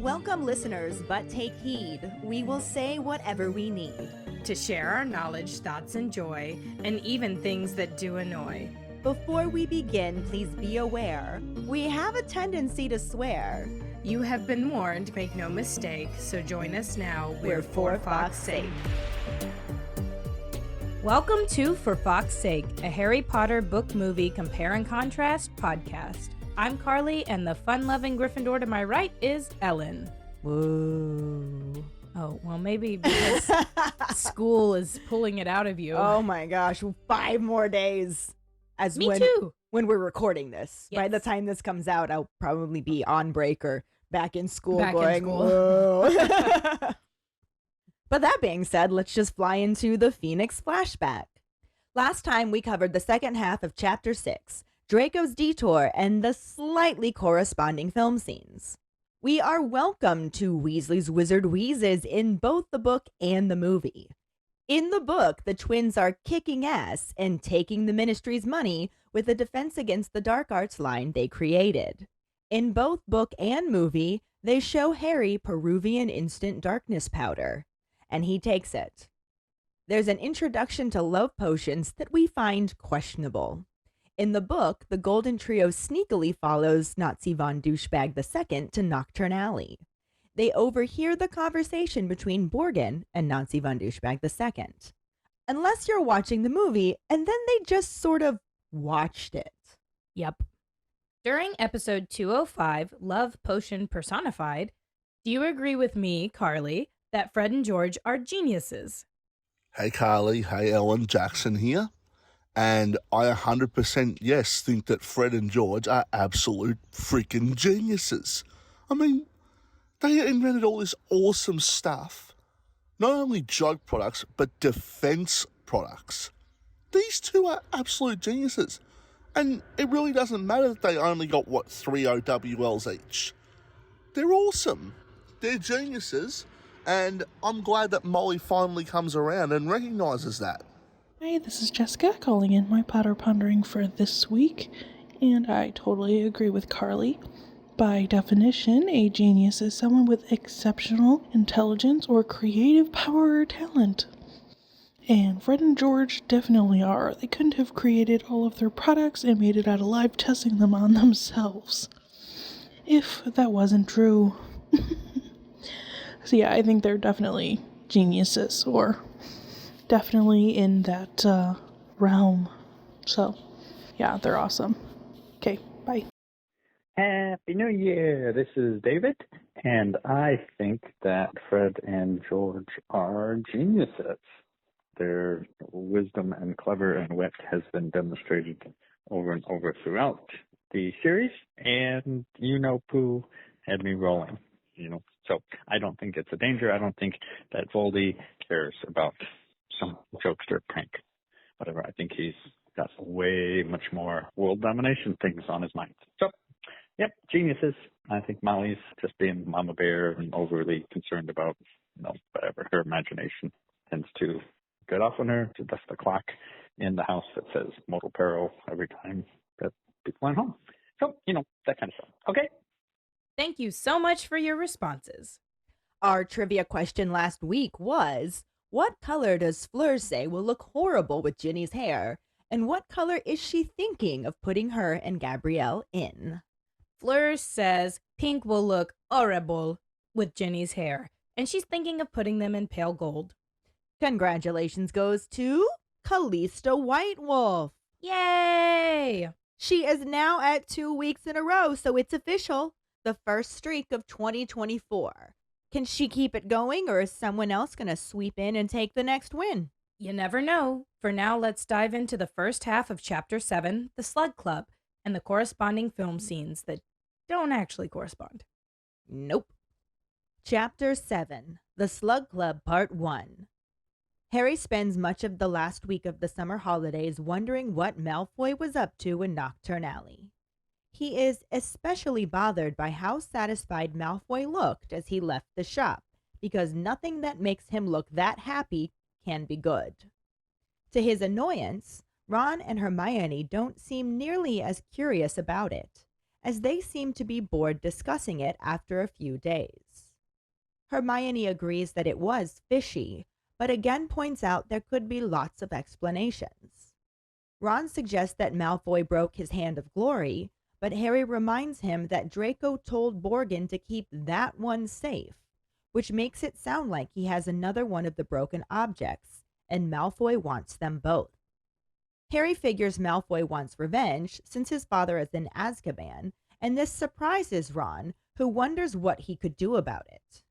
Welcome, listeners, but take heed. We will say whatever we need to share our knowledge, thoughts, and joy, and even things that do annoy. Before we begin, please be aware, we have a tendency to swear. You have been warned, make no mistake, so join us now. We're for Fawkes' sake. Welcome to For Fawkes' Sake, a Harry Potter book movie compare and contrast podcast. I'm Karlee, and the fun-loving Gryffindor to my right is Ellen. Whoa. Oh, well, maybe because school is pulling it out of you. Oh my gosh, 5 more days. Me too. When we're recording this. Yes. By the time this comes out, I'll probably be on break or back in school going, whoa. But that being said, let's just fly into the Phoenix flashback. Last time we covered the second half of Chapter 6, Draco's Detour, and the slightly corresponding film scenes. We are welcome to Weasley's Wizard Wheezes in both the book and the movie. In the book, the twins are kicking ass and taking the Ministry's money with the Defense Against the Dark Arts line they created. In both book and movie, they show Harry Peruvian instant darkness powder, and he takes it. There's an introduction to love potions that we find questionable. In the book, the Golden Trio sneakily follows Nazi von Douchebag II to Nocturne Alley. They overhear the conversation between Borgin and Nazi von Douchebag II. Unless you're watching the movie, and then they just sort of watched it. Yep. During episode 205, Love Potion Personified, do you agree with me, Karlee, that Fred and George are geniuses? Hey Karlee, hey Ellen, Jackson here. And I 100% yes think that Fred and George are absolute freaking geniuses. I mean, they invented all this awesome stuff. Not only drug products, but defense products. These two are absolute geniuses. And it really doesn't matter that they only got, 3 OWLs each. They're awesome. They're geniuses. And I'm glad that Molly finally comes around and recognises that. Hi, this is Jessica calling in my Potter Pondering for this week. And I totally agree with Karlee. By definition, a genius is someone with exceptional intelligence or creative power or talent. And Fred and George definitely are. They couldn't have created all of their products and made it out alive testing them on themselves. If that wasn't true. So yeah, I think they're definitely geniuses, or definitely in that realm. So yeah, they're awesome. Okay, bye. Happy New Year! This is David, and I think that Fred and George are geniuses. Their wisdom and clever and wit has been demonstrated over and over throughout the series, and Pooh had me rolling, So I don't think it's a danger. I don't think that Voldy cares about some jokester prank, whatever. I think he's got way much more world domination things on his mind. So, yep, geniuses. I think Molly's just being mama bear and overly concerned about, whatever. Her imagination tends to get off on her to dust the clock in the house that says mortal peril every time that people are home. So, that kind of stuff. Okay. Thank you so much for your responses. Our trivia question last week was, what color does Fleur say will look horrible with Ginny's hair? And what color is she thinking of putting her and Gabrielle in? Fleur says pink will look horrible with Ginny's hair, and she's thinking of putting them in pale gold. Congratulations goes to Callista Whitewolf. Yay! She is now at 2 weeks in a row, so it's official. The first streak of 2024. Can she keep it going, or is someone else going to sweep in and take the next win? You never know. For now, let's dive into the first half of Chapter 7, the Slug Club, and the corresponding film scenes that don't actually correspond. Nope. Chapter 7, the Slug Club, Part 1. Harry spends much of the last week of the summer holidays wondering what Malfoy was up to in Nocturne Alley. He is especially bothered by how satisfied Malfoy looked as he left the shop, because nothing that makes him look that happy can be good. To his annoyance, Ron and Hermione don't seem nearly as curious about it, as they seem to be bored discussing it after a few days. Hermione agrees that it was fishy, but again points out there could be lots of explanations. Ron suggests that Malfoy broke his hand of glory, but Harry reminds him that Draco told Borgin to keep that one safe, which makes it sound like he has another one of the broken objects, and Malfoy wants them both. Harry figures Malfoy wants revenge since his father is in Azkaban, and this surprises Ron, who wonders what he could do about it.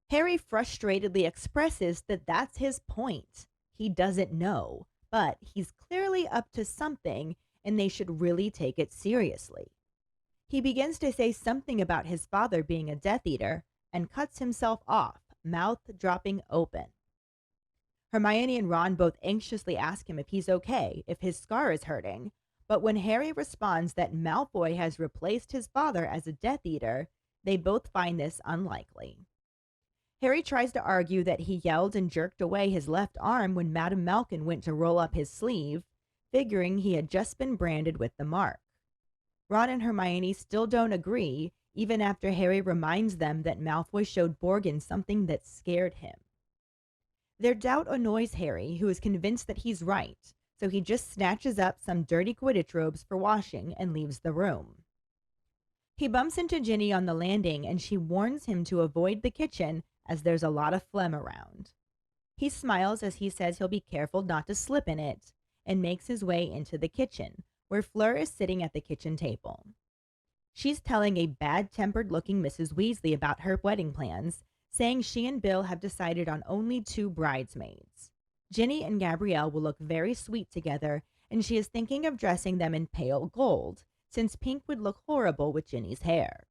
Harry frustratedly expresses that that's his point. He doesn't know, but he's clearly up to something, and they should really take it seriously. He begins to say something about his father being a Death Eater and cuts himself off, mouth dropping open. Hermione and Ron both anxiously ask him if he's okay, if his scar is hurting, but when Harry responds that Malfoy has replaced his father as a Death Eater, they both find this unlikely. Harry tries to argue that he yelled and jerked away his left arm when Madame Malkin went to roll up his sleeve, figuring he had just been branded with the mark. Ron and Hermione still don't agree, even after Harry reminds them that Malfoy showed Borgin something that scared him. Their doubt annoys Harry, who is convinced that he's right, so he just snatches up some dirty Quidditch robes for washing and leaves the room. He bumps into Ginny on the landing, and she warns him to avoid the kitchen as there's a lot of phlegm around. He smiles as he says he'll be careful not to slip in it, and makes his way into the kitchen, where Fleur is sitting at the kitchen table. She's telling a bad-tempered looking Mrs. Weasley about her wedding plans, saying she and Bill have decided on only 2 bridesmaids. Ginny and Gabrielle will look very sweet together, and she is thinking of dressing them in pale gold, since pink would look horrible with Ginny's hair.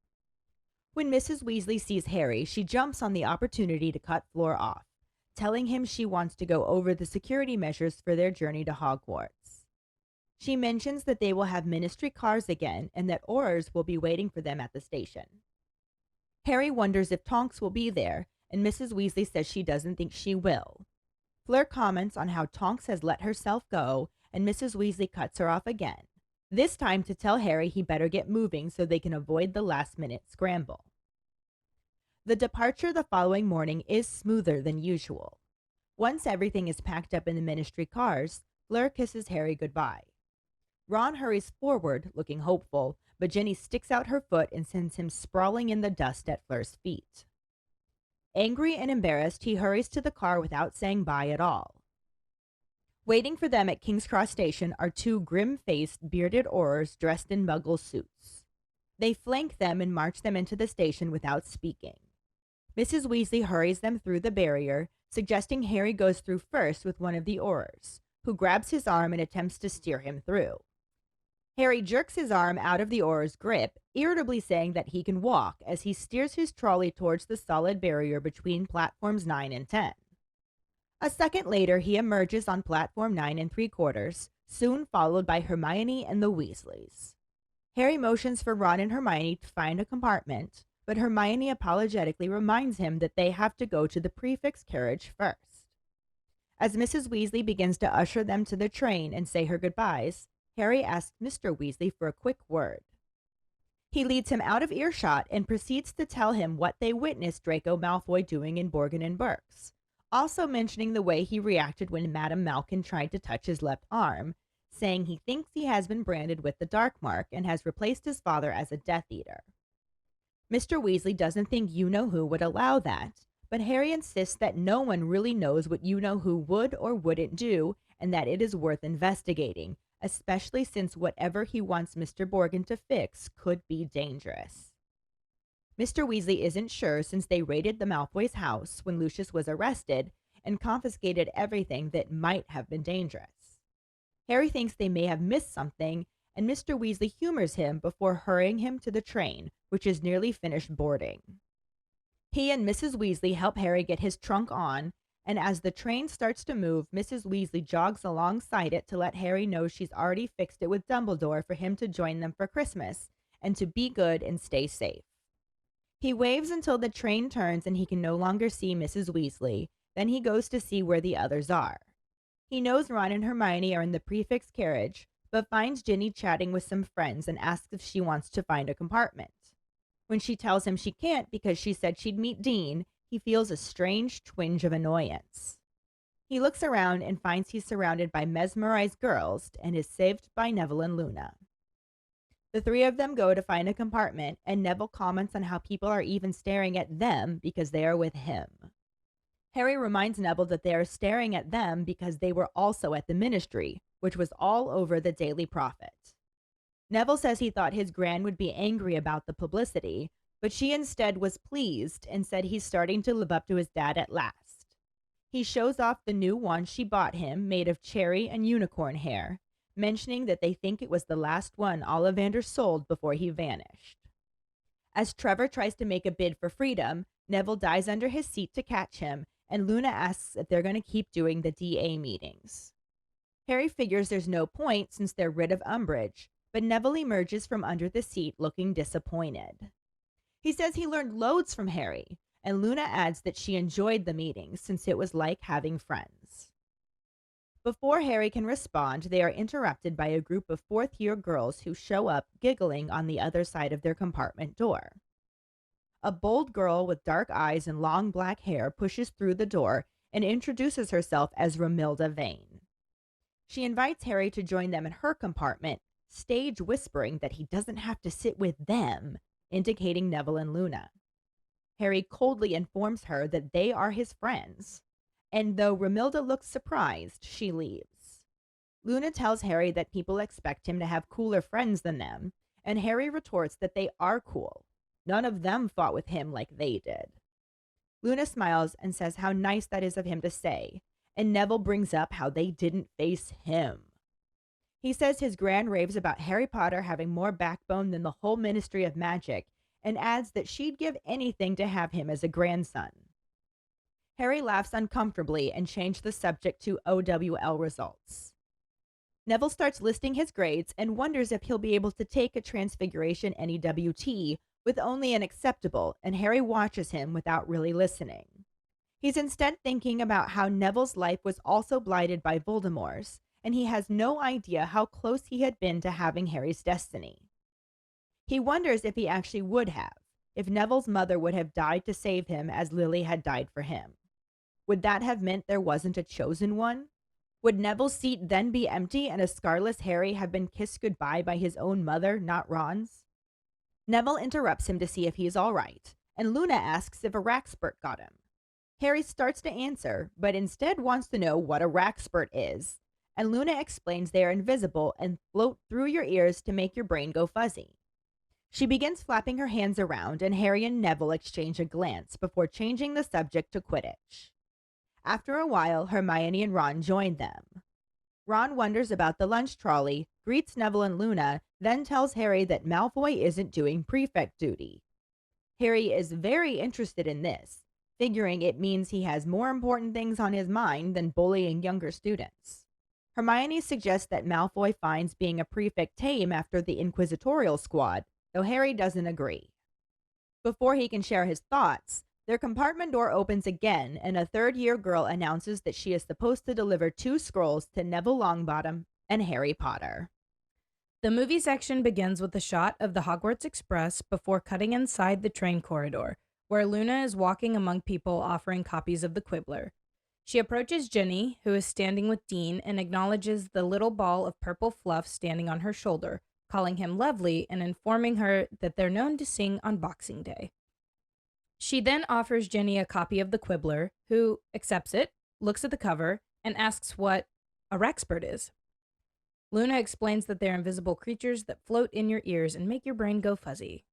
When Mrs. Weasley sees Harry, she jumps on the opportunity to cut Fleur off, telling him she wants to go over the security measures for their journey to Hogwarts. She mentions that they will have ministry cars again and that Aurors will be waiting for them at the station. Harry wonders if Tonks will be there, and Mrs. Weasley says she doesn't think she will. Fleur comments on how Tonks has let herself go, and Mrs. Weasley cuts her off again, this time to tell Harry he better get moving so they can avoid the last-minute scramble. The departure the following morning is smoother than usual. Once everything is packed up in the ministry cars, Fleur kisses Harry goodbye. Ron hurries forward, looking hopeful, but Ginny sticks out her foot and sends him sprawling in the dust at Fleur's feet. Angry and embarrassed, he hurries to the car without saying bye at all. Waiting for them at King's Cross Station are 2 grim-faced, bearded Aurors dressed in Muggle suits. They flank them and march them into the station without speaking. Mrs. Weasley hurries them through the barrier, suggesting Harry goes through first with one of the Aurors, who grabs his arm and attempts to steer him through. Harry jerks his arm out of the Auror's grip, irritably saying that he can walk as he steers his trolley towards the solid barrier between platforms 9 and 10. A second later, he emerges on platform 9 3/4, soon followed by Hermione and the Weasleys. Harry motions for Ron and Hermione to find a compartment, but Hermione apologetically reminds him that they have to go to the prefect's carriage first. As Mrs. Weasley begins to usher them to the train and say her goodbyes, Harry asks Mr. Weasley for a quick word. He leads him out of earshot and proceeds to tell him what they witnessed Draco Malfoy doing in Borgin and Burke's, also mentioning the way he reacted when Madame Malkin tried to touch his left arm, saying he thinks he has been branded with the Dark Mark and has replaced his father as a Death Eater. Mr. Weasley doesn't think You-Know-Who would allow that, but Harry insists that no one really knows what You-Know-Who would or wouldn't do, and that it is worth investigating, especially since whatever he wants Mr. Borgin to fix could be dangerous. Mr. Weasley isn't sure since they raided the Malfoys' house when Lucius was arrested and confiscated everything that might have been dangerous. Harry thinks they may have missed something, and Mr. Weasley humors him before hurrying him to the train, which is nearly finished boarding. He and Mrs. Weasley help Harry get his trunk on, and as the train starts to move, Mrs. Weasley jogs alongside it to let Harry know she's already fixed it with Dumbledore for him to join them for Christmas, and to be good and stay safe. He waves until the train turns and he can no longer see Mrs. Weasley, then he goes to see where the others are. He knows Ron and Hermione are in the prefect's carriage, but finds Ginny chatting with some friends and asks if she wants to find a compartment. When she tells him she can't because she said she'd meet Dean, he feels a strange twinge of annoyance. He looks around and finds he's surrounded by mesmerized girls and is saved by Neville and Luna. The three of them go to find a compartment, and Neville comments on how people are even staring at them because they are with him. Harry reminds Neville that they are staring at them because they were also at the Ministry, which was all over the Daily Prophet. Neville says he thought his gran would be angry about the publicity, but she instead was pleased and said he's starting to live up to his dad at last. He shows off the new wand she bought him, made of cherry and unicorn hair, mentioning that they think it was the last one Ollivander sold before he vanished. As Trevor tries to make a bid for freedom, Neville dives under his seat to catch him, and Luna asks if they're going to keep doing the DA meetings. Harry figures there's no point since they're rid of Umbridge, but Neville emerges from under the seat looking disappointed. He says he learned loads from Harry, and Luna adds that she enjoyed the meetings since it was like having friends. Before Harry can respond, they are interrupted by a group of fourth-year girls who show up giggling on the other side of their compartment door. A bold girl with dark eyes and long black hair pushes through the door and introduces herself as Romilda Vane. She invites Harry to join them in her compartment, stage whispering that he doesn't have to sit with them, indicating Neville and Luna. Harry coldly informs her that they are his friends, and though Romilda looks surprised, she leaves. Luna tells Harry that people expect him to have cooler friends than them, and Harry retorts that they are cool. None of them fought with him like they did. Luna smiles and says how nice that is of him to say, and Neville brings up how they didn't face him. He says his gran raves about Harry Potter having more backbone than the whole Ministry of Magic, and adds that she'd give anything to have him as a grandson. Harry laughs uncomfortably and changes the subject to OWL results. Neville starts listing his grades and wonders if he'll be able to take a Transfiguration NEWT with only an acceptable, and Harry watches him without really listening. He's instead thinking about how Neville's life was also blighted by Voldemort's, and he has no idea how close he had been to having Harry's destiny. He wonders if he actually would have, if Neville's mother would have died to save him as Lily had died for him. Would that have meant there wasn't a chosen one? Would Neville's seat then be empty and a scarless Harry have been kissed goodbye by his own mother, not Ron's? Neville interrupts him to see if he is all right, and Luna asks if a Rackspurt got him. Harry starts to answer, but instead wants to know what a Rackspurt is, and Luna explains they are invisible and float through your ears to make your brain go fuzzy. She begins flapping her hands around, and Harry and Neville exchange a glance before changing the subject to Quidditch. After a while, Hermione and Ron join them. Ron wonders about the lunch trolley, greets Neville and Luna, then tells Harry that Malfoy isn't doing prefect duty. Harry is very interested in this, figuring it means he has more important things on his mind than bullying younger students. Hermione suggests that Malfoy finds being a prefect tame after the Inquisitorial Squad, though Harry doesn't agree. Before he can share his thoughts, their compartment door opens again, and a third-year girl announces that she is supposed to deliver 2 scrolls to Neville Longbottom and Harry Potter. The movie section begins with a shot of the Hogwarts Express before cutting inside the train corridor, where Luna is walking among people offering copies of the Quibbler. She approaches Ginny, who is standing with Dean, and acknowledges the little ball of purple fluff standing on her shoulder, calling him lovely and informing her that they're known to sing on Boxing Day. She then offers Ginny a copy of the Quibbler, who accepts it, looks at the cover, and asks what a Rackspurt is. Luna explains that they're invisible creatures that float in your ears and make your brain go fuzzy.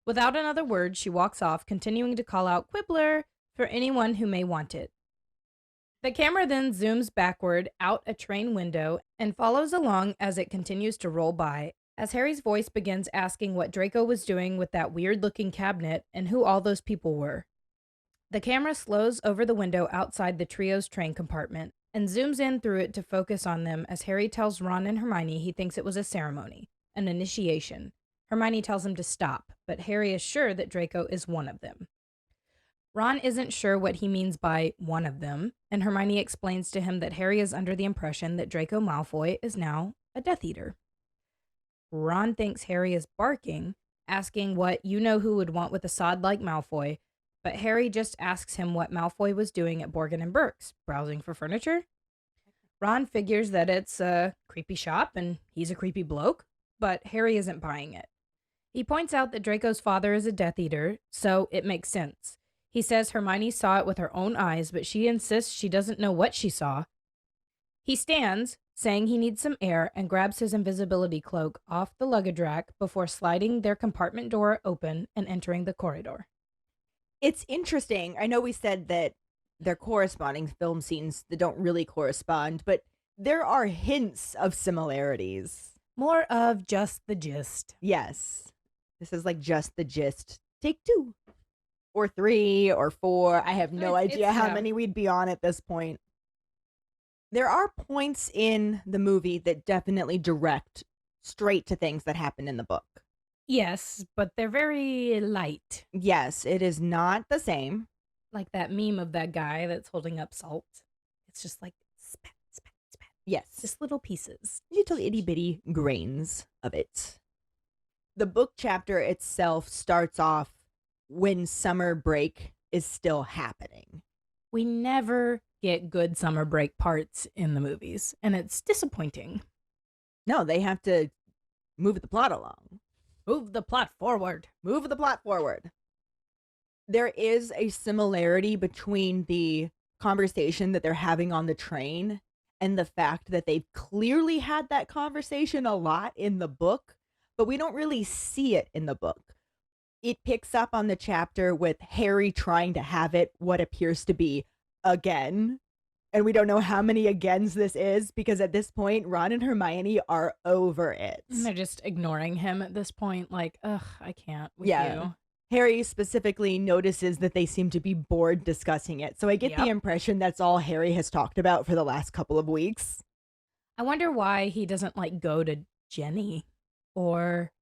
Without another word, she walks off, continuing to call out Quibbler for anyone who may want it. The camera then zooms backward out a train window and follows along as it continues to roll by, as Harry's voice begins asking what Draco was doing with that weird-looking cabinet and who all those people were. The camera slows over the window outside the trio's train compartment and zooms in through it to focus on them as Harry tells Ron and Hermione he thinks it was a ceremony, an initiation. Hermione tells him to stop, but Harry is sure that Draco is one of them. Ron isn't sure what he means by one of them, and Hermione explains to him that Harry is under the impression that Draco Malfoy is now a Death Eater. Ron thinks Harry is barking, asking what you-know-who would want with a sod like Malfoy, but Harry just asks him what Malfoy was doing at Borgin and Burke's, browsing for furniture. Ron figures that it's a creepy shop and he's a creepy bloke, but Harry isn't buying it. He points out that Draco's father is a Death Eater, so it makes sense. He says Hermione saw it with her own eyes, but she insists she doesn't know what she saw. He stands, saying he needs some air, and grabs his invisibility cloak off the luggage rack before sliding their compartment door open and entering the corridor. It's interesting. I know we said that they're corresponding film scenes that don't really correspond, but there are hints of similarities. More of just the gist. Yes. This is like just the gist. Take 2 or 3 or 4. I have no idea how many we'd be on at this point. There are points in the movie that definitely direct straight to things that happen in the book. Yes, but they're very light. Yes, it is not the same. Like that meme of that guy that's holding up salt. It's just like spat, spat, spat. Yes. Just little pieces. Little itty bitty grains of it. The book chapter itself starts off when summer break is still happening. We never get good summer break parts in the movies, and it's disappointing. No, they have to move the plot along. Move the plot forward. Move the plot forward. There is a similarity between the conversation that they're having on the train and the fact that they've clearly had that conversation a lot in the book, but we don't really see it in the book. It picks up on the chapter with Harry trying to have it what appears to be again. And we don't know how many agains this is because at this point, Ron and Hermione are over it. And they're just ignoring him at this point. Like, ugh, I can't with you. Harry specifically notices that they seem to be bored discussing it. So I get the impression that's all Harry has talked about for the last couple of weeks. I wonder why he doesn't like go to Jenny or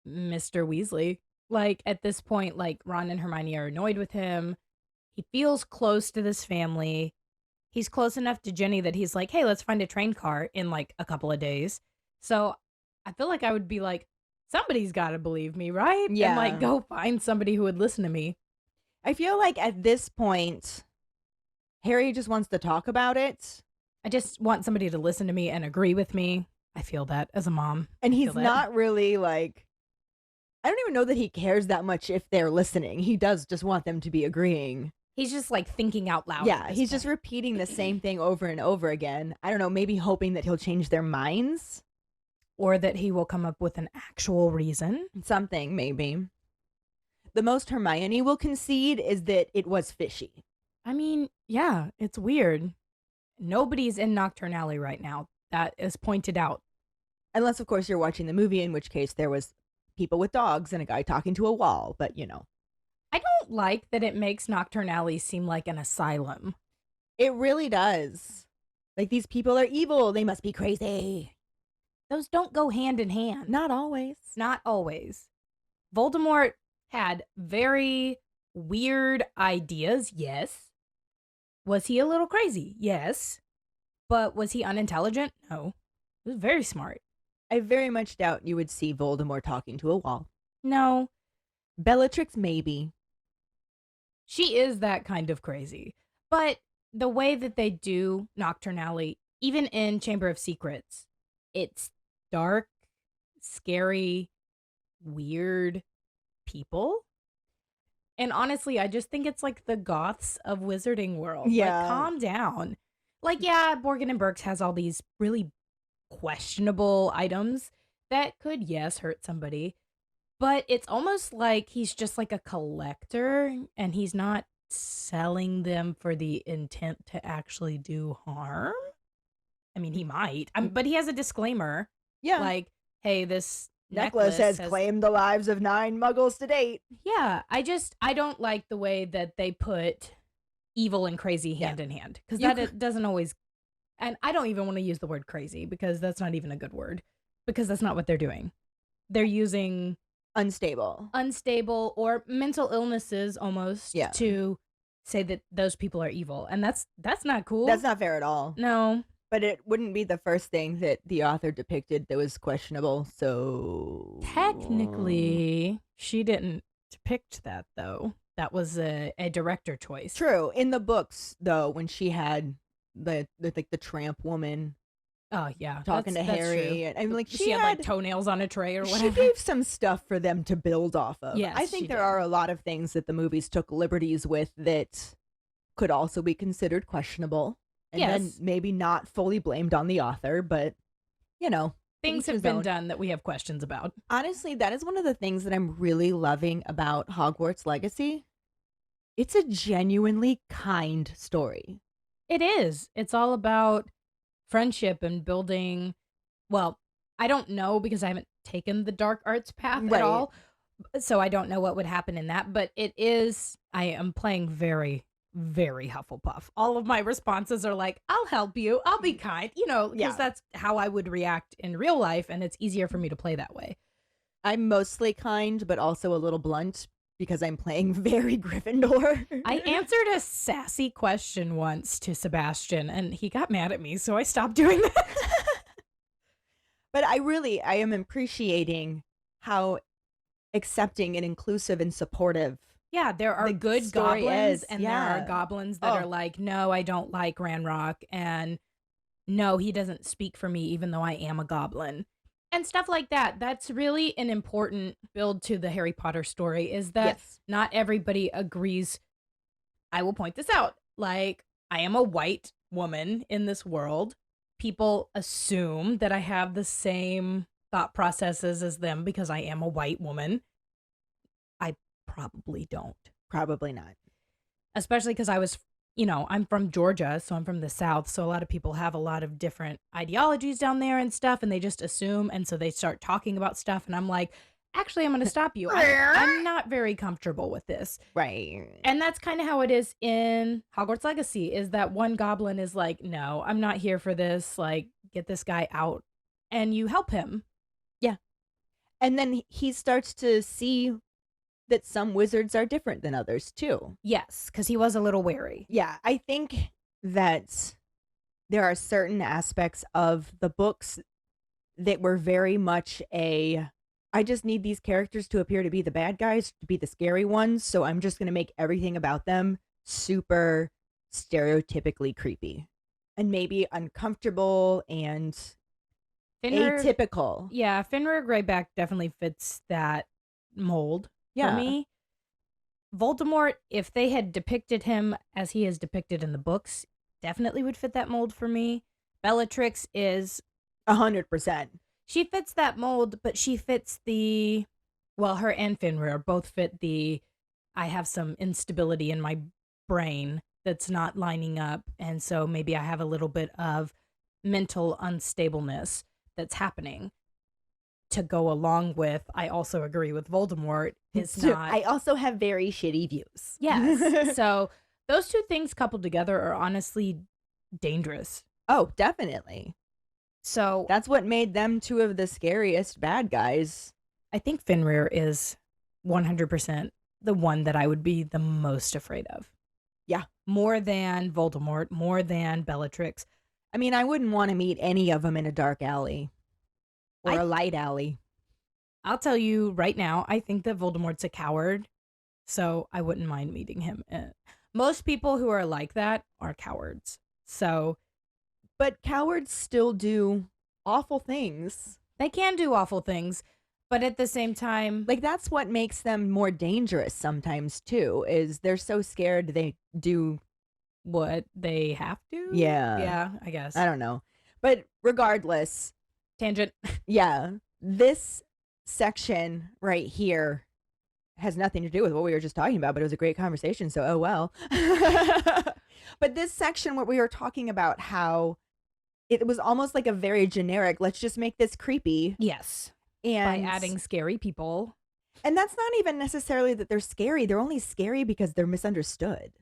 Mr. Weasley. Like at this point, like Ron and Hermione are annoyed with him. He feels close to this family. He's close enough to Jenny that he's like, hey, let's find a train car in like a couple of days. So I feel like I would be like, somebody's got to believe me, right? Yeah. And like go find somebody who would listen to me. I feel like at this point, Harry just wants to talk about it. I just want somebody to listen to me and agree with me. I feel that as a mom. And he's not really like, I don't even know that he cares that much if they're listening. He does just want them to be agreeing. He's just like thinking out loud. Yeah, he's just repeating the same thing over and over again. I don't know, maybe hoping that he'll change their minds. Or that he will come up with an actual reason. Something, maybe. The most Hermione will concede is that it was fishy. I mean, yeah, it's weird. Nobody's in Nocturne Alley right now. That is pointed out. Unless, of course, you're watching the movie, in which case there was people with dogs and a guy talking to a wall, but you know. I don't like that it makes Nocturne Alley seem like an asylum. It really does. Like, these people are evil. They must be crazy. Those don't go hand in hand. Not always. Not always. Voldemort had very weird ideas, yes. Was he a little crazy? Yes. But was he unintelligent? No. He was very smart. I very much doubt you would see Voldemort talking to a wall. No. Bellatrix, maybe. She is that kind of crazy. But the way that they do Nocturne Alley, even in Chamber of Secrets, it's dark, scary, weird people. And honestly, I just think it's like the goths of Wizarding World. Yeah. Like, calm down. Like, yeah, Borgin and Burke's has all these really questionable items that could, yes, hurt somebody. But it's almost like he's just like a collector and he's not selling them for the intent to actually do harm. I mean, he might, but he has a disclaimer. Yeah. Like, hey, this necklace has claimed the lives of 9 muggles to date. Yeah. I don't like the way that they put evil and crazy hand in hand. Because that doesn't always, and I don't even want to use the word crazy because that's not even a good word. Because that's not what they're doing. They're using unstable or mental illnesses almost to say that those people are evil. And that's not cool. That's not fair at all. No. But it wouldn't be the first thing that the author depicted that was questionable, so... Technically, she didn't depict that, though. That was a director choice. True. In the books, though, when she had the tramp woman Oh, yeah. talking to that's Harry, true. and like she had like toenails on a tray or whatever. She gave some stuff for them to build off of. Yes, I she think there did. are a lot of things that the movies took liberties with that could also be considered questionable, and then Yes. maybe not fully blamed on the author, but you know, Things each have his been own. done that we have questions about. Honestly, that is one of the things that I'm really loving about Hogwarts Legacy. It's a genuinely kind story. It is. It's all about friendship and building. Well, I don't know because I haven't taken the dark arts path Right. at all. So I don't know what would happen in that. But it is, I am playing very, very Hufflepuff. All of my responses are like, I'll help you. I'll be kind. Because Yeah. that's how I would react in real life. And it's easier for me to play that way. I'm mostly kind, but also a little blunt because I'm playing very Gryffindor. I answered a sassy question once to Sebastian and he got mad at me. So I stopped doing that. But I am appreciating how accepting and inclusive and supportive. Yeah, there are The good story goblins, is, and there yeah. are goblins that Oh. are like, no, I don't like Ranrock, and no, he doesn't speak for me, even though I am a goblin. And stuff like that. That's really an important build to the Harry Potter story, is that Yes. not everybody agrees. I will point this out. Like, I am a white woman in this world. People assume that I have the same thought processes as them because I am a white woman. I probably don't. Probably not. Especially because I was, I'm from Georgia, so I'm from the South. So a lot of people have a lot of different ideologies down there and stuff, and they just assume. And so they start talking about stuff. And I'm like, actually, I'm going to stop you. I'm not very comfortable with this. Right. And that's kind of how it is in Hogwarts Legacy, is that one goblin is like, no, I'm not here for this. Like, get this guy out. And you help him. And then he starts to see that some wizards are different than others too. Yes, because he was a little wary. Yeah, I think that there are certain aspects of the books that were very much I just need these characters to appear to be the bad guys, to be the scary ones, so I'm just going to make everything about them super stereotypically creepy and maybe uncomfortable and atypical. Yeah, Fenrir Greyback definitely fits that mold for me. Voldemort, if they had depicted him as he is depicted in the books, definitely would fit that mold for me. Bellatrix is 100%. She fits that mold, but she fits her and Fenrir both fit I have some instability in my brain that's not lining up, and so maybe I have a little bit of mental unstableness that's happening to go along with. I also agree with Voldemort is not. I also have very shitty views. Yes. So those two things coupled together are honestly dangerous. Oh, definitely. So That's what made them two of the scariest bad guys. I think Fenrir is 100% the one that I would be the most afraid of. Yeah. More than Voldemort, more than Bellatrix. I mean, I wouldn't want to meet any of them in a dark alley or I- a light alley. I'll tell you right now, I think that Voldemort's a coward, so I wouldn't mind meeting him. Most people who are like that are cowards. So But cowards still do awful things. they can do awful things, but at the same time, Like, that's what makes them more dangerous sometimes, too, is they're so scared they do. what they have to? Yeah. Yeah, I guess. I don't know. But regardless, Tangent. yeah, this section right here has nothing to do with what we were just talking about, but it was a great conversation, so oh well. But this section where we were talking about how it was almost like a very generic, let's just make this creepy. Yes. And By adding scary people. And that's not even necessarily that they're scary. They're only scary because they're misunderstood.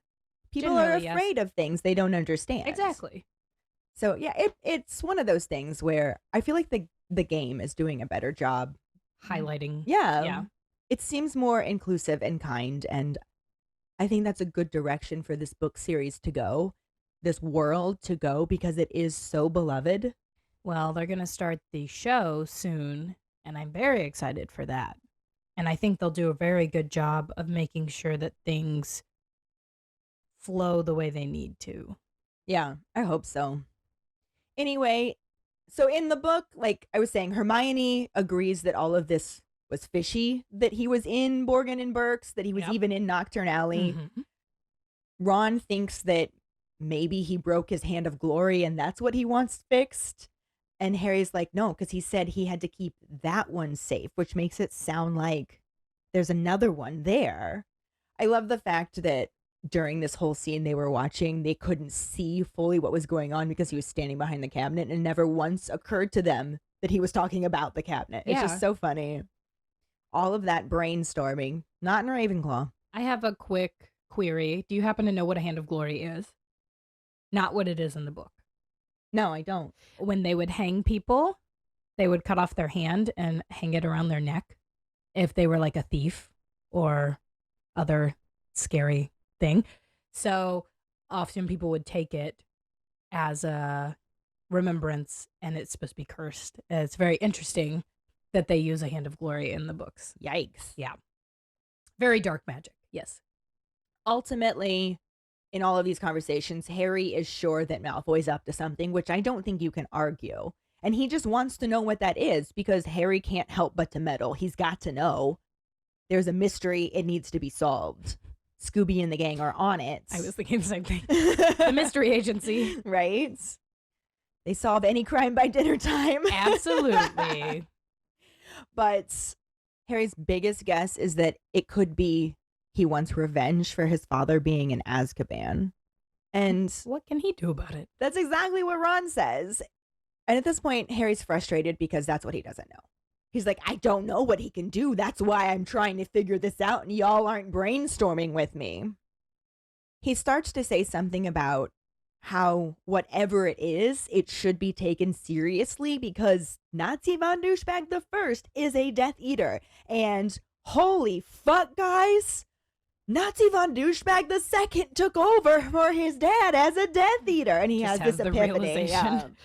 People are Generally, yes. afraid of things they don't understand. Exactly. So yeah, it's one of those things where I feel like the game is doing a better job. Highlighting. Yeah. Yeah. It seems more inclusive and kind, and I think that's a good direction for this book series to go. this world to go because it is so beloved. Well, they're going to start the show soon, and I'm very excited for that. And I think they'll do a very good job of making sure that things flow the way they need to. Yeah, I hope so. Anyway, so in the book, like I was saying, Hermione agrees that all of this was fishy, that he was in Borgin and Burke's, that he was even in Nocturne Alley. Mhm. Ron thinks that maybe he broke his hand of glory and that's what he wants fixed. And Harry's like, no, because he said he had to keep that one safe, which makes it sound like there's another one there. I love the fact that during this whole scene they were watching, they couldn't see fully what was going on because he was standing behind the cabinet, and it never once occurred to them that he was talking about the cabinet. It's just so funny. All of that brainstorming, not in Ravenclaw. I have a quick query. Do you happen to know what a hand of glory is? Not what it is in the book. No, I don't. When they would hang people, they would cut off their hand and hang it around their neck if they were like a thief or other scary thing. So often people would take it as a remembrance, and it's supposed to be cursed. It's very interesting that they use a hand of glory in the books. Yikes. Yeah. Very dark magic. Yes. Ultimately, in all of these conversations, Harry is sure that Malfoy's up to something, which I don't think you can argue. And he just wants to know what that is because Harry can't help but to meddle. He's got to know. There's a mystery. It needs to be solved. Scooby and the gang are on it. I was thinking the same thing. The mystery agency. Right? They solve any crime by dinner time. Absolutely. But Harry's biggest guess is that it could be he wants revenge for his father being in Azkaban. And what can he do about it? that's exactly what Ron says. And at this point, Harry's frustrated because that's what he doesn't know. He's like, I don't know what he can do. That's why I'm trying to figure this out, and y'all aren't brainstorming with me. He starts to say something about how whatever it is, it should be taken seriously because Nazi von Douchebag the First is a Death Eater. And holy fuck, guys, Nazi von Douchebag the Second took over for his dad as a Death Eater. And he Just has this the epiphany. realization.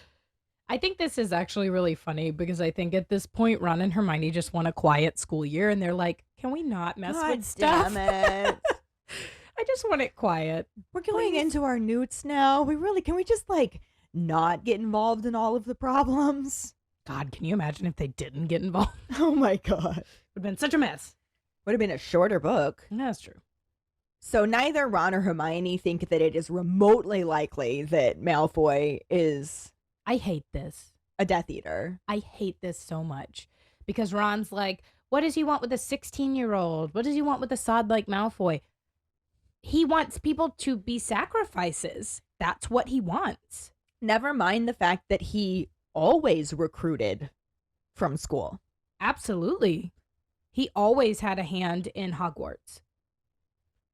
I think this is actually really funny because I think at this point, Ron and Hermione just want a quiet school year, and they're like, can we not mess God with stuff? damn it. I just want it quiet. We're going into our newts now. Can we just like not get involved in all of the problems? God, can you imagine if they didn't get involved? Oh my God. Would have been such a mess. Would have been a shorter book. That's true. So neither Ron or Hermione think that it is remotely likely that Malfoy is I hate this. a Death Eater. I hate this so much because Ron's like, what does he want with a 16-year-old? What does he want with a sod like Malfoy? He wants people to be sacrifices. That's what he wants. Never mind the fact that he always recruited from school. Absolutely. He always had a hand in Hogwarts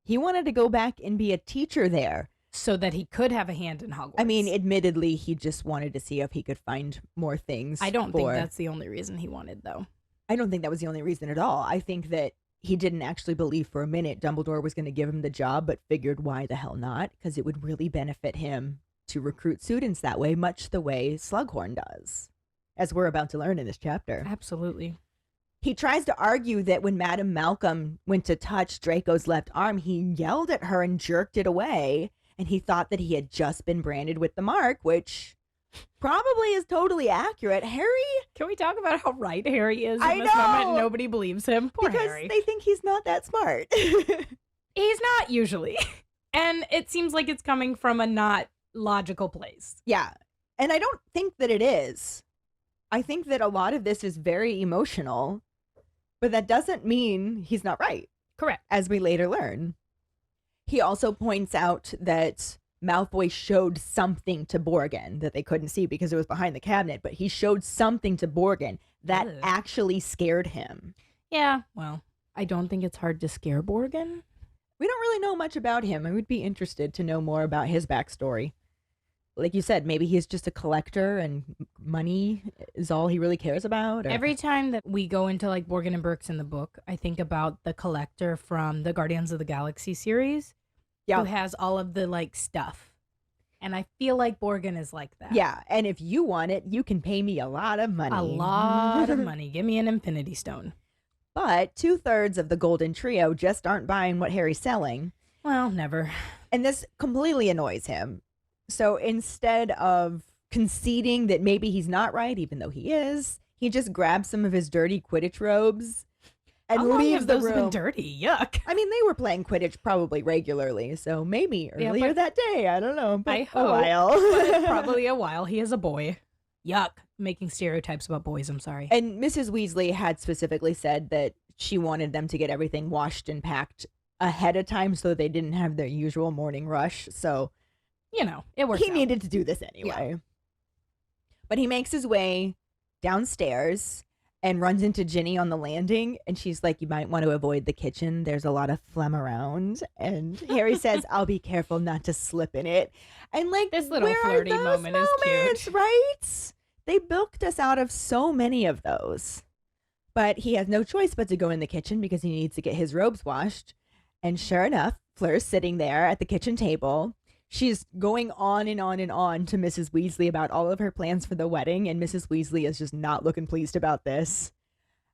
He wanted to go back and be a teacher there. so that he could have a hand in Hogwarts. I mean, admittedly, he just wanted to see if he could find more things. I don't think that's the only reason he wanted, though. I don't think that was the only reason at all. I think that he didn't actually believe for a minute Dumbledore was going to give him the job, but figured why the hell not? Because it would really benefit him to recruit students that way, much the way Slughorn does, as we're about to learn in this chapter. Absolutely. He tries to argue that when Madame Malcolm went to touch Draco's left arm, he yelled at her and jerked it away, and he thought that he had just been branded with the mark, which probably is totally accurate. Harry... Can we talk about how right Harry is in I this moment? know! Nobody believes him. Poor because Harry. they think he's not that smart. He's not usually. And it seems like it's coming from a not logical place. Yeah. And I don't think that it is. I think that a lot of this is very emotional, but that doesn't mean he's not right, Correct. as we later learn. He also points out that Malfoy showed something to Borgin that they couldn't see because it was behind the cabinet, but he showed something to Borgin that Ugh. actually scared him. Yeah, well, I don't think it's hard to scare Borgin. We don't really know much about him. I would be interested to know more about his backstory. Like you said, maybe he's just a collector and money is all he really cares about. Or... Every time that we go into like Borgin and Burke's in the book, I think about the collector from the Guardians of the Galaxy series who has all of the like stuff. And I feel like Borgin is like that. Yeah, and if you want it, you can pay me a lot of money. A lot of money. Give me an Infinity Stone. But 2/3 of the Golden Trio just aren't buying what Harry's selling. Well, never. And this completely annoys him. So instead of conceding that maybe he's not right, even though he is, he just grabs some of his dirty Quidditch robes and How long leaves have the those room. been dirty? Yuck. I mean, they were playing Quidditch probably regularly, so maybe Yeah, earlier but- that day. I don't know, but I a hope, while. But it's probably a while. He is a boy. Yuck. Making stereotypes about boys. I'm sorry. And Mrs. Weasley had specifically said that she wanted them to get everything washed and packed ahead of time so they didn't have their usual morning rush. So You know, it works he out. needed to do this anyway. But he makes his way downstairs and runs into Ginny on the landing. And she's like, you might want to avoid the kitchen. There's a lot of phlegm around. And Harry says, I'll be careful not to slip in it. And like, This little where are flirty those moment is cute. moments, right? They bilked us out of so many of those. But he has no choice but to go in the kitchen because he needs to get his robes washed. And sure enough, Fleur's sitting there at the kitchen table. She's going on and on and on to Mrs. Weasley about all of her plans for the wedding, and Mrs. Weasley is just not looking pleased about this.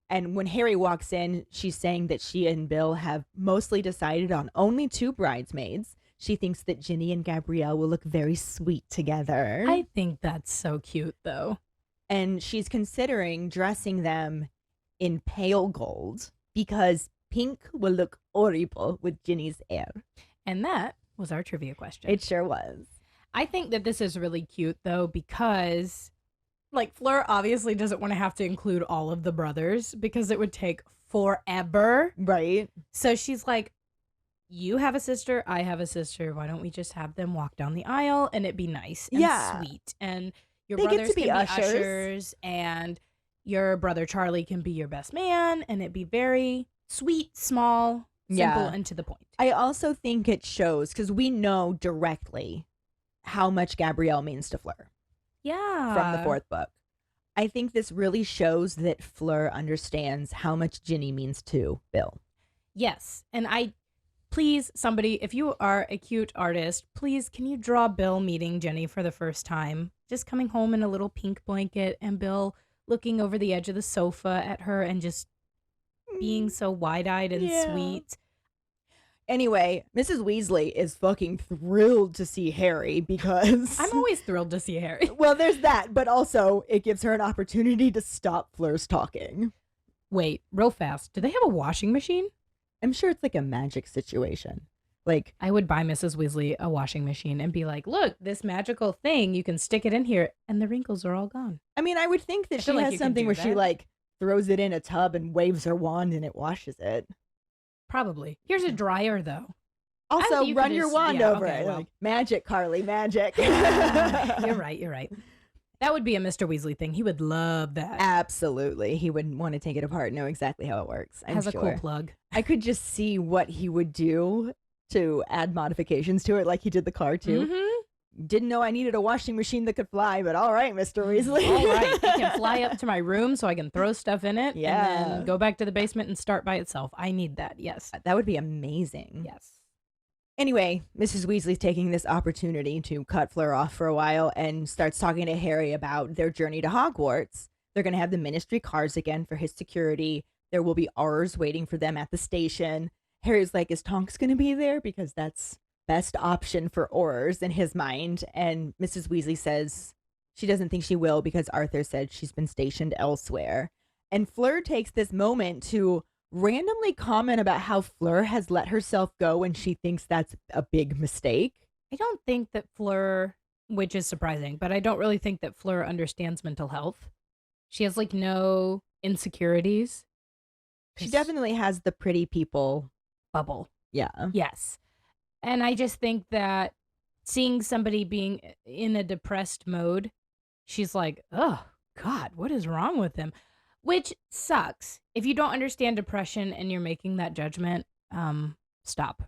And when Harry walks in, she's saying that she and Bill have mostly decided on only 2 bridesmaids. She thinks that Ginny and Gabrielle will look very sweet together. I think that's so cute, though. And she's considering dressing them in pale gold because pink will look horrible with Ginny's hair. And that was our trivia question. It sure was. I think that this is really cute, though, because, like, Fleur obviously doesn't want to have to include all of the brothers because it would take forever. Right? So she's like, you have a sister, I have a sister. Why don't we just have them walk down the aisle and it be nice and Yeah. sweet? And your They get brothers to be can be ushers. ushers, and your brother Charlie can be your best man, and it be very sweet, small, simple, Yeah. and to the point. I also think it shows because we know directly how much Gabrielle means to Fleur Yeah. from the 4th book. I think this really shows that Fleur understands how much Ginny means to Bill. Yes. And please, somebody, if you are a cute artist, please, can you draw Bill meeting Jenny for the first time? Just coming home in a little pink blanket and Bill looking over the edge of the sofa at her and just being so wide-eyed and Yeah. sweet. Anyway, Mrs. Weasley is fucking thrilled to see Harry because I'm always thrilled to see Harry. well, there's that, but also it gives her an opportunity to stop Fleur's talking. Wait, real fast. Do they have a washing machine? I'm sure it's like a magic situation. Like, I would buy Mrs. Weasley a washing machine and be like, look, this magical thing, you can stick it in here and the wrinkles are all gone. I mean, I would think that I she feel like has you can something do where she that. like throws it in a tub and waves her wand and it washes it. Probably. Here's a dryer, though. Also, you could run your just- wand yeah, over okay, it. well. Like, magic, Carly, magic. You're right. That would be a Mr. Weasley thing. He would love that. Absolutely. He would want to take it apart and know exactly how it works. I'm Has a sure. cool plug. I could just see what he would do to add modifications to it like he did the car too. Mhm. Didn't know I needed a washing machine that could fly, but all right, Mr. Weasley. All right. It can fly up to my room so I can throw stuff in it Yeah. and then go back to the basement and start by itself. I need that. Yes. That would be amazing. Yes. Anyway, Mrs. Weasley's taking this opportunity to cut Fleur off for a while and starts talking to Harry about their journey to Hogwarts. They're going to have the ministry cars again for his security. There will be ours waiting for them at the station. Harry's like, is Tonks going to be there? Because that's best option for Aurors in his mind. And Mrs. Weasley says she doesn't think she will because Arthur said she's been stationed elsewhere. And Fleur takes this moment to randomly comment about how Fleur has let herself go and she thinks that's a big mistake. I don't think that Fleur, which is surprising, but I don't really think that Fleur understands mental health. She has like no insecurities. She definitely has the pretty people. Bubble. Yeah. Yes. And I just think that seeing somebody being in a depressed mode, she's like, oh, God, what is wrong with him? Which sucks. If you don't understand depression and you're making that judgment, stop.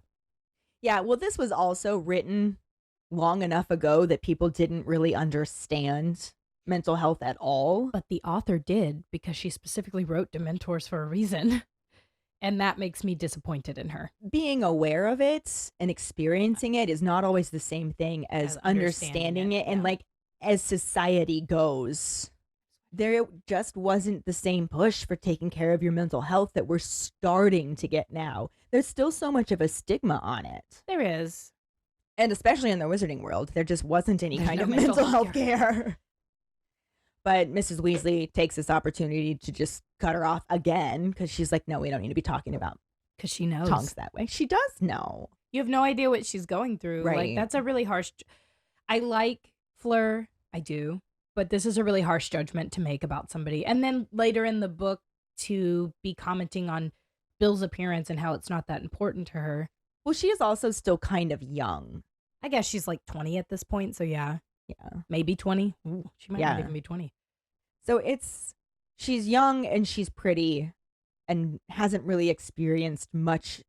Yeah. Well, this was also written long enough ago that people didn't really understand mental health at all. But the author did because she specifically wrote Dementors for a reason. And that makes me disappointed in her. Being aware of it and experiencing it is not always the same thing as As understanding it. And yeah. like, as society goes, there just wasn't the same push for taking care of your mental health that we're starting to get now. There's still so much of a stigma on it. There is. And especially in the wizarding world, there just wasn't any There's kind no of mental mental health health care. But Mrs. Weasley takes this opportunity to just cut her off again because she's like, no, we don't need to be talking about Because she knows. tongues that way. She does know. You have no idea what she's going through. Like, Right. that's a really harsh. I like Fleur. I do. But this is a really harsh judgment to make about somebody. And then later in the book to be commenting on Bill's appearance and how it's not that important to her. Well, she is also still kind of young. I guess she's like 20 at this point. So yeah, Yeah. maybe 20. Ooh, she might Yeah. not even be 20. So she's young and she's pretty and hasn't really experienced much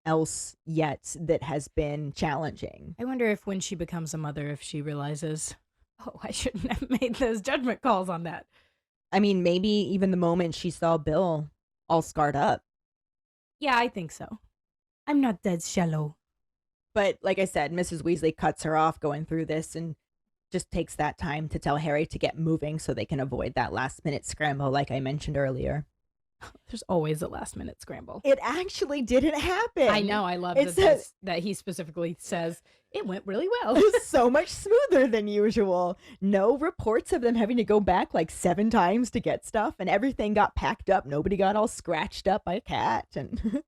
else yet that has been challenging. I wonder if when she becomes a mother, if she realizes, oh, I shouldn't have made those judgment calls on that. I mean, maybe even the moment she saw Bill all scarred up. Yeah, I think so. I'm not that shallow. But like I said, Mrs. Weasley cuts her off going through this and just takes that time to tell Harry to get moving so they can avoid that last minute scramble like I mentioned earlier. There's always a last minute scramble. It actually didn't happen. I know. I love It that he specifically says it went really well. It was so much smoother than usual. No reports of them having to go back like 7 times to get stuff, and everything got packed up. Nobody got all scratched up by a cat. And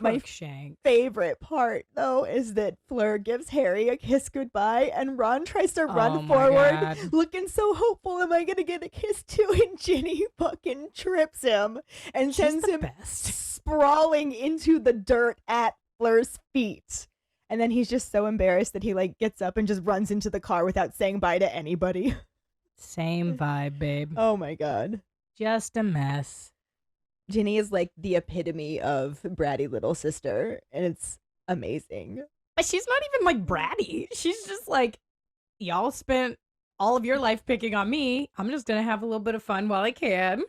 my Crookshank. favorite part, though, is that Fleur gives Harry a kiss goodbye, and Ron tries to Oh run my forward, God. looking so hopeful. Am I gonna get a kiss too? And Ginny fucking trips him and She's sends the him best. sprawling into the dirt at Fleur's feet. And then he's just so embarrassed that he like gets up and just runs into the car without saying bye to anybody. Same vibe, babe. Oh my god. Just a mess. Ginny is like the epitome of bratty little sister, and it's amazing. But she's not even like bratty. She's just like, y'all spent all of your life picking on me. I'm just gonna have a little bit of fun while I can.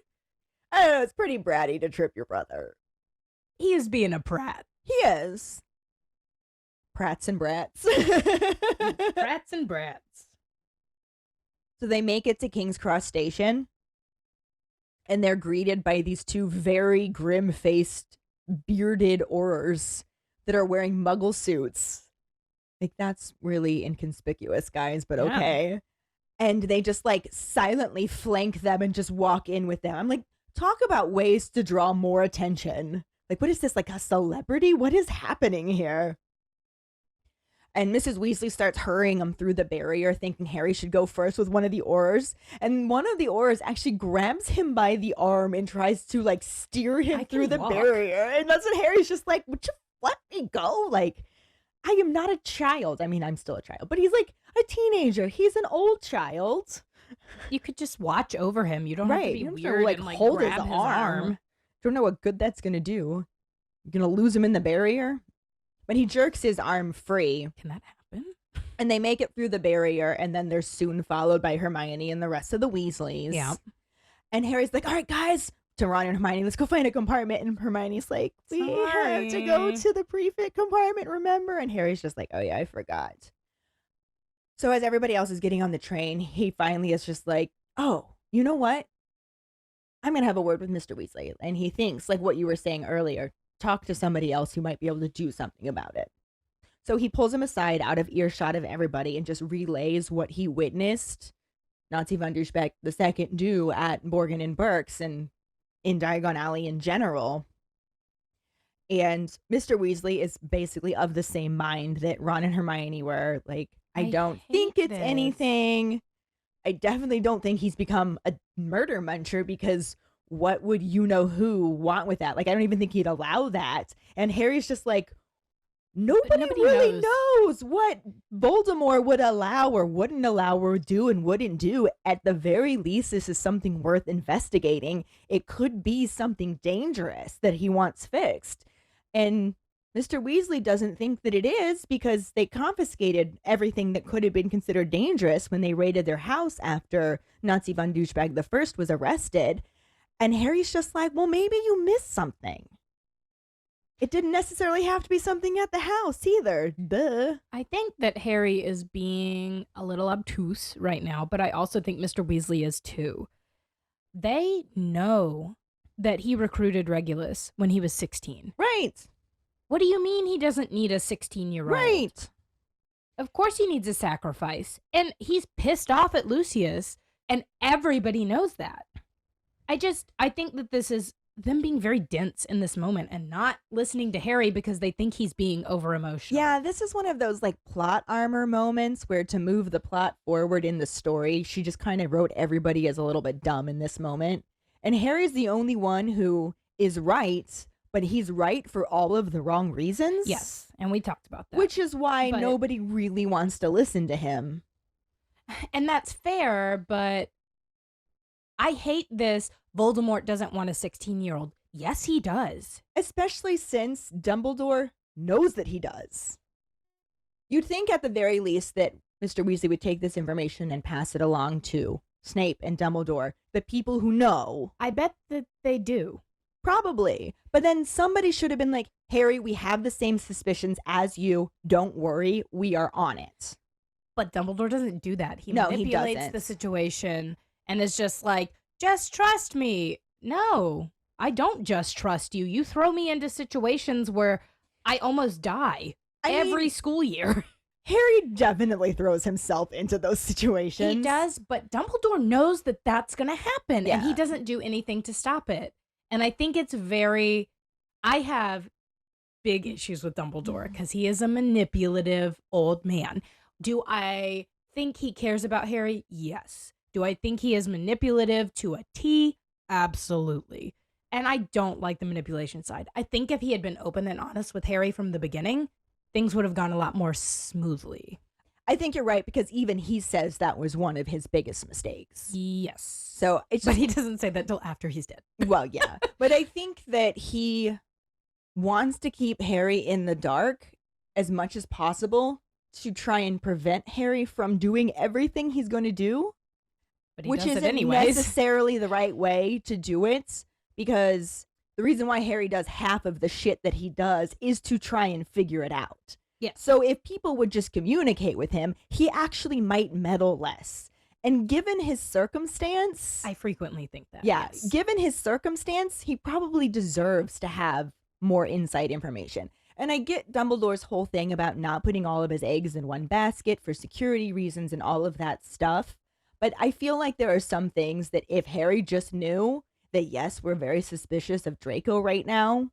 I don't know, it's pretty bratty to trip your brother. He is being a prat. He is. Prats and Brats. Prats and Brats. So they make it to King's Cross Station, and they're greeted by these 2 very grim-faced, bearded Aurors that are wearing muggle suits. Like, that's really inconspicuous, guys, but Yeah. okay. And they just, like, silently flank them and just walk in with them. I'm like, talk about ways to draw more attention. Like, what is this, like a celebrity? What is happening here? And Mrs. Weasley starts hurrying him through the barrier, thinking Harry should go first with one of the Aurors. And one of the Aurors actually grabs him by the arm and tries to like steer him I through can the walk. barrier. And that's when Harry's just like, would you let me go? Like, I am not a child. I mean, I'm still a child, but he's like a teenager. He's an old child. You could just watch over him. You don't have to Right. be You don't have to, weird like, and like hold his grab his arm. arm. Don't know what good that's going to do. You're going to lose him in the barrier. But he jerks his arm free. Can that happen? And they make it through the barrier, and then they're soon followed by Hermione and the rest of the Weasleys. Yeah. And Harry's like, all right, guys, to Ron and Hermione, let's go find a compartment. And Hermione's like, we have to go Sorry. to the prefect compartment, remember? And Harry's just like, oh, yeah, I forgot. So as everybody else is getting on the train, he finally is just like, oh, you know what? I'm going to have a word with Mr. Weasley. And he thinks, like what you were saying earlier, talk to somebody else who might be able to do something about it. So he pulls him aside out of earshot of everybody and just relays what he witnessed Nazi von Douchebag II do at Borgin and Burke's and in Diagon Alley in general. And Mr. Weasley is basically of the same mind that Ron and Hermione were. Like, I don't think hate it's this. anything. I definitely don't think he's become a murder muncher, because what would you-know-who want with that? Like, I don't even think he'd allow that. And Harry's just like, nobody really knows what Voldemort would allow or wouldn't allow or do and wouldn't do. At the very least, this is something worth investigating. It could be something dangerous that he wants fixed. And Mr. Weasley doesn't think that it is, because they confiscated everything that could have been considered dangerous when they raided their house after Nazi von Douchebag I was arrested. And Harry's just like, well, maybe you missed something. It didn't necessarily have to be something at the house either. Duh. I think that Harry is being a little obtuse right now, but I also think Mr. Weasley is too. They know that he recruited Regulus when he was 16. Right. What do you mean he doesn't need a 16-year-old? Right. Of course he needs a sacrifice. And he's pissed off at Lucius, and everybody knows that. I think that this is them being very dense in this moment and not listening to Harry because they think he's being over emotional. Yeah, this is one of those like plot armor moments where to move the plot forward in the story, she just kind of wrote everybody as a little bit dumb in this moment. And Harry's the only one who is right, but he's right for all of the wrong reasons. Yes, and we talked about that. Which is why But- nobody really wants to listen to him. And that's fair, but I hate this. Voldemort doesn't want a 16-year-old. Yes, he does. Especially since Dumbledore knows that he does. You'd think at the very least that Mr. Weasley would take this information and pass it along to Snape and Dumbledore, the people who know. I bet that they do. Probably. But then somebody should have been like, Harry, we have the same suspicions as you. Don't worry. We are on it. But Dumbledore doesn't do that. He No, he manipulates doesn't. the situation and is just like, just trust me. No, I don't just trust you. You throw me into situations where I almost die every school year. Harry definitely throws himself into those situations. He does, but Dumbledore knows that that's going to happen, and he Yeah. doesn't do anything to stop it. And I think it's I have big issues with Dumbledore because he is a manipulative old man. Do I think he cares about Harry? Yes. Do I think he is manipulative to a T? Absolutely. And I don't like the manipulation side. I think if he had been open and honest with Harry from the beginning, things would have gone a lot more smoothly. I think you're right because even he says that was one of his biggest mistakes. Yes. So it's But just, he doesn't say that till after he's dead. well, yeah. But I think that he wants to keep Harry in the dark as much as possible to try and prevent Harry from doing everything he's going to do. But he Which does it isn't anyways. necessarily the right way to do it, because the reason why Harry does half of the shit that he does is to try and figure it out. Yeah. So if people would just communicate with him, he actually might meddle less. And given his circumstance, I frequently think that. yeah, yes. given his circumstance, he probably deserves to have more inside information. And I get Dumbledore's whole thing about not putting all of his eggs in one basket for security reasons and all of that stuff. But I feel like there are some things that if Harry just knew that, yes, we're very suspicious of Draco right now,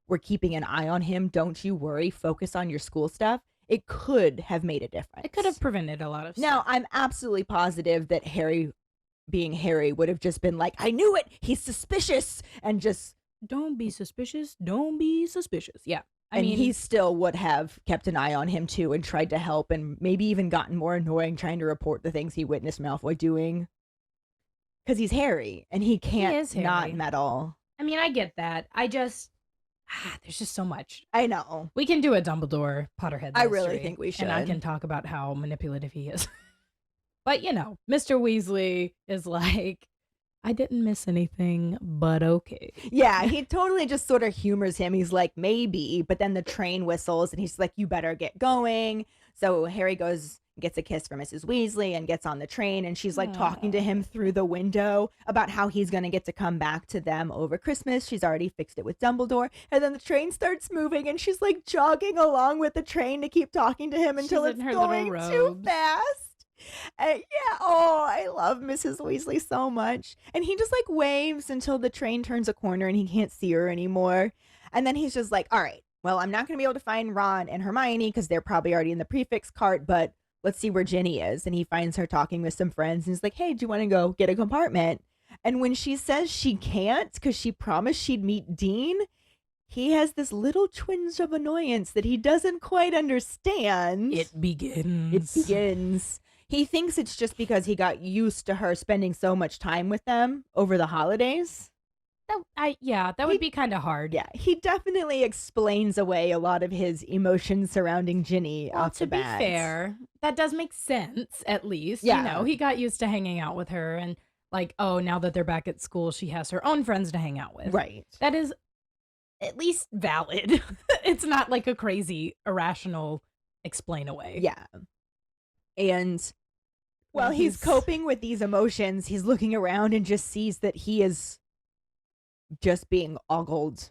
we're keeping an eye on him, don't you worry, focus on your school stuff, it could have made a difference. It could have prevented a lot of Now, stuff. I'm absolutely positive that Harry, being Harry, would have just been like, I knew it, he's suspicious, and just, Don't be suspicious. Don't be suspicious. Yeah. I and mean, he still would have kept an eye on him too and tried to help and maybe even gotten more annoying trying to report the things he witnessed Malfoy doing. Because he's Harry and he can't is not Harry. meddle. I get that. There's just so much. I know. We can do a Dumbledore Potterhead. I really mystery, think we And I should. can talk about how manipulative he is. But, Mr. Weasley is like, I didn't miss anything, but okay. Yeah, he totally just sort of humors him. He's like, maybe, but then the train whistles and he's like, you better get going. So Harry goes, gets a kiss from Mrs. Weasley and gets on the train, and she's like talking to him through the window about how he's going to get to come back to them over Christmas. She's already fixed it with Dumbledore. And then the train starts moving and she's like jogging along with the train to keep talking to him until She's it's in her little going too robes. fast. Yeah, oh, I love Mrs. Weasley so much. And he just like waves until the train turns a corner and he can't see her anymore. And then he's just like, all right, well, I'm not going to be able to find Ron and Hermione because they're probably already in the prefix cart, but let's see where Ginny is. And he finds her talking with some friends and he's like, hey, do you want to go get a compartment? And when she says she can't because she promised she'd meet Dean, he has this little twinge of annoyance that he doesn't quite understand. It begins. It begins. He thinks it's just because he got used to her spending so much time with them over the holidays. That would be kind of hard. Yeah, he definitely explains away a lot of his emotions surrounding Ginny Well, off to the be bat. fair, that does make sense, at least. Yeah. He got used to hanging out with her and like, oh, now that they're back at school, she has her own friends to hang out with. Right. That is at least valid. It's not like a crazy, irrational explain away. Yeah. And while he's coping with these emotions, he's looking around and just sees that he is just being ogled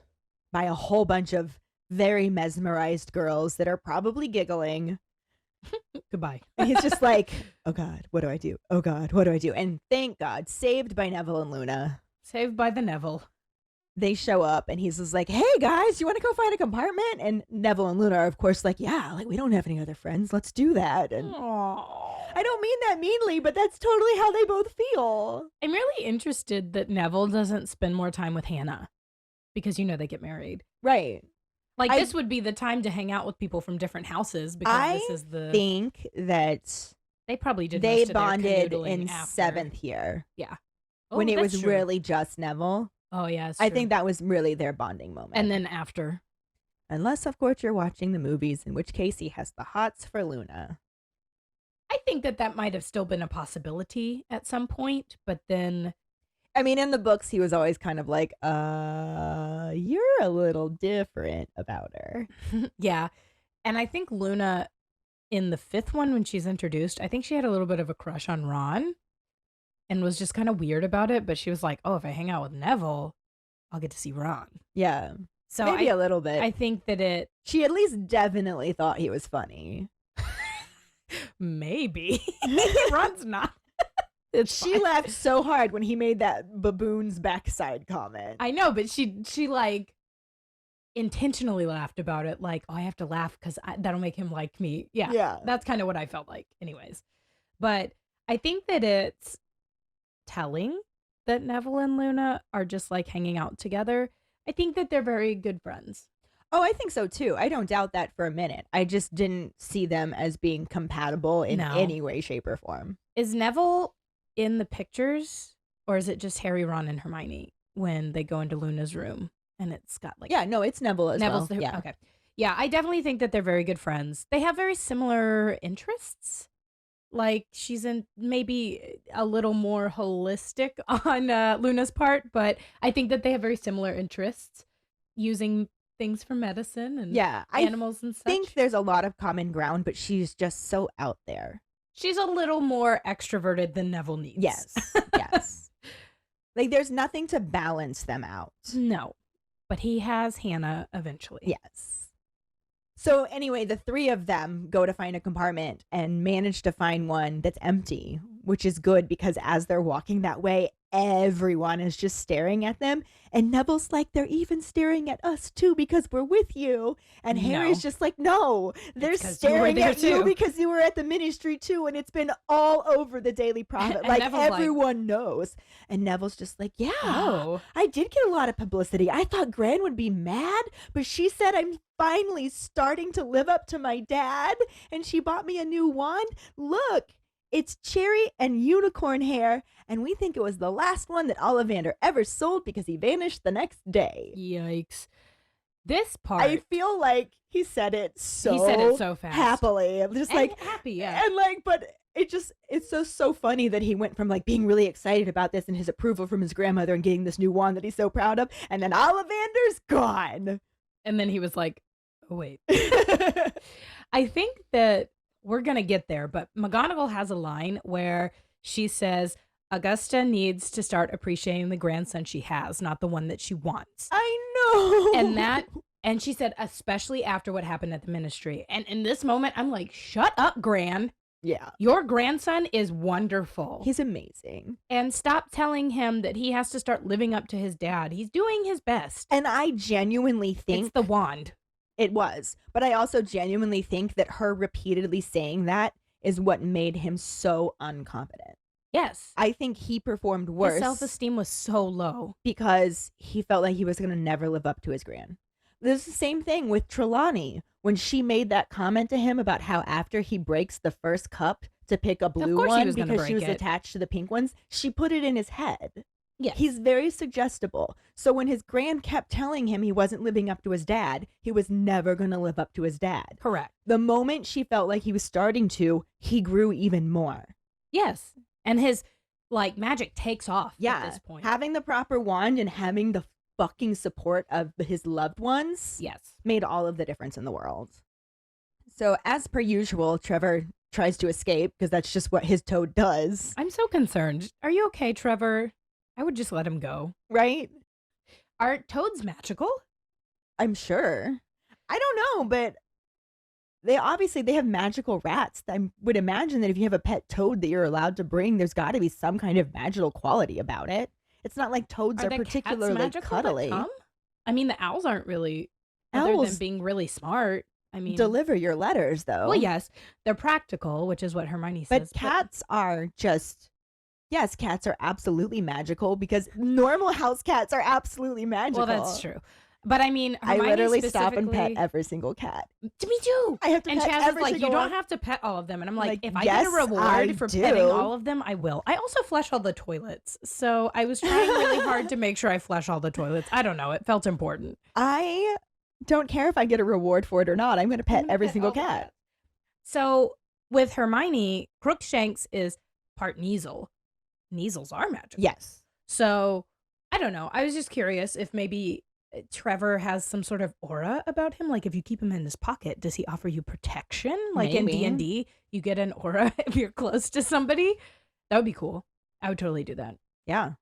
by a whole bunch of very mesmerized girls that are probably giggling. Goodbye. And he's just like, oh God, what do I do? Oh God, what do I do? And thank God, saved by Neville and Luna. Saved by the Neville. They show up and he's just like, hey guys, you want to go find a compartment? And Neville and Luna are of course like, yeah, like we don't have any other friends. Let's do that. And I don't mean that meanly, but that's totally how they both feel. I'm really interested that Neville doesn't spend more time with Hannah because they get married. Right. Like this would be the time to hang out with people from different houses because this is the. I think that they probably did. They most of their bonded canoodling in after. 7th year. Yeah. When it was that's true. really just Neville. Oh yeah. I think that was really their bonding moment. And then after. Unless of course you're watching the movies, in which case he has the hots for Luna. I think that might have still been a possibility at some point, but then. I mean, in the books, he was always kind of like, you're a little different about her. Yeah. And I think Luna, in the 5th one, when she's introduced, I think she had a little bit of a crush on Ron and was just kind of weird about it. But she was like, oh, if I hang out with Neville, I'll get to see Ron. Yeah. So maybe a little bit. I think that she at least definitely thought he was funny. Maybe. Ron's not. She laughed so hard when he made that baboon's backside comment. I know, but she like intentionally laughed about it. Like, oh, I have to laugh because that'll make him like me. Yeah. That's kind of what I felt like anyways. But I think that it's telling that Neville and Luna are just like hanging out together. I think that they're very good friends. Oh, I think so too. I don't doubt that for a minute. I just didn't see them as being compatible in any way, shape, or form. Is Neville in the pictures, or is it just Harry, Ron, and Hermione when they go into Luna's room and it's got like... Yeah, no, it's Neville as Neville's well. Yeah. Okay. Yeah, I definitely think that they're very good friends. They have very similar interests. Like, she's in maybe a little more holistic on Luna's part, but I think that they have very similar interests, using things for medicine and animals and such. I think there's a lot of common ground, but she's just so out there. She's a little more extroverted than Neville needs. Yes. Like, there's nothing to balance them out. No, but he has Hannah eventually. Yes. So anyway, the 3 of them go to find a compartment and manage to find one that's empty, which is good because as they're walking that way, everyone is just staring at them. And Neville's like, they're even staring at us too because we're with you. And Harry's just like, no, they're staring at you because you were at the ministry too. And it's been all over the Daily Prophet. Like, everyone knows. And Neville's just like, yeah, I did get a lot of publicity. I thought Gran would be mad, but she said I'm finally starting to live up to my dad. And she bought me a new wand. Look. It's cherry and unicorn hair, and we think it was the last one that Ollivander ever sold because he vanished the next day. Yikes. This part... I feel like he said it so fast. Happily. Just and like... happy, yeah. And like, but it's so funny that he went from like being really excited about this and his approval from his grandmother and getting this new wand that he's so proud of, and then Ollivander's gone. And then he was like, oh, wait. I think that... we're going to get there, but McGonagall has a line where she says, Augusta needs to start appreciating the grandson she has, not the one that she wants. I know. And she said, especially after what happened at the ministry. And in this moment, I'm like, shut up, Gran. Yeah. Your grandson is wonderful. He's amazing. And stop telling him that he has to start living up to his dad. He's doing his best. And I genuinely think... it's the wand. It was. But I also genuinely think that her repeatedly saying that is what made him so unconfident. Yes. I think he performed worse. His self-esteem was so low. Because he felt like he was going to never live up to his gran. There's the same thing with Trelawney. When she made that comment to him about how after he breaks the first cup to pick a blue one because she was attached to the pink ones, she put it in his head. Yeah. He's very suggestible. So when his gran kept telling him he wasn't living up to his dad, he was never going to live up to his dad. Correct. The moment she felt like he was starting to, he grew even more. Yes. And his like magic takes off at this point. Having the proper wand and having the fucking support of his loved ones Yes. made all of the difference in the world. So as per usual, Trevor tries to escape because that's just what his toad does, I'm so concerned. Are you okay, Trevor? I would just let him go. right? Are toads magical? I'm sure. I don't know, but they have magical rats. I would imagine that if you have a pet toad that you're allowed to bring, there's got to be some kind of magical quality about it. It's not like toads are the particularly cats magical that cuddly. come? I mean, the owls aren't really, other than Owls being really smart. I mean, deliver your letters, though. well, yes, they're practical, which is what Hermione but says. cats are just. Yes, cats are absolutely magical because normal house cats are absolutely magical. Well, that's true. But I mean, I Hermione literally stop and pet specifically- every single cat. Me too. I have to And pet Chaz is every like, you single don't one. have to pet all of them. And I'm like, Like, if I yes, get a reward I for do. petting all of them, I will. I also flush all the toilets. So I was trying really hard to make sure I flush all the toilets. I don't know. It felt important. I don't care if I get a reward for it or not. I'm going to pet I'm gonna every pet single all the cat. cats. So with Hermione, Crookshanks is part Kneasel. Kneasels are magical. Yes. So I don't know. I was just curious if maybe Trevor has some sort of aura about him. Like if you keep him in his pocket, does he offer you protection? Like in Maybe. D&D, you get an aura if you're close to somebody. That would be cool. I would totally do that. Yeah.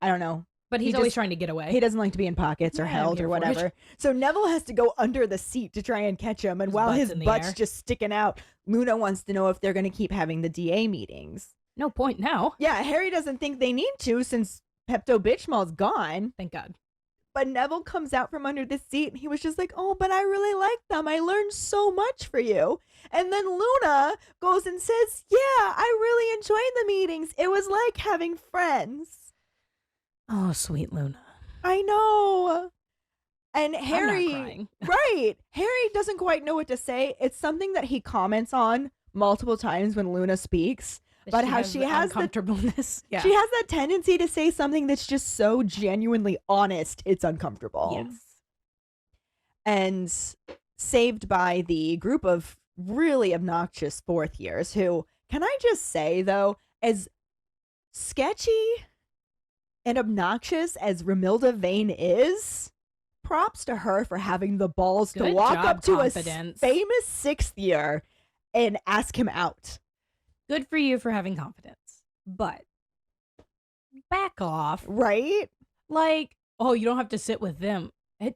I don't know. But He he's always just- trying to get away. He doesn't like to be in pockets or Yeah, I'm held here or for it. whatever. So Neville has to go under the seat to try and catch him. And His while butt's his in the butt's air. just sticking out, Luna wants to know if they're going to keep having the DA meetings. No point now. Yeah, Harry doesn't think they need to since Pepto-Bismol's gone. Thank God. But Neville comes out from under the seat and he was just like, oh, but I really like them. I learned so much for you. And then Luna goes and says, yeah, I really enjoyed the meetings. It was like having friends. Oh, sweet Luna. I know. And I'm Harry, not crying. right. Harry doesn't quite know what to say. It's something that he comments on multiple times when Luna speaks. But how she has the uncomfortableness. Yeah. She has that tendency to say something that's just so genuinely honest, it's uncomfortable. Yes. And saved by the group of really obnoxious fourth years who, can I just say, though, as sketchy and obnoxious as Romilda Vane is, props to her for having the balls to Good walk job, up to confidence. a famous sixth year and ask him out. Good for you for having confidence. But back off. Right? Like, oh, you don't have to sit with them.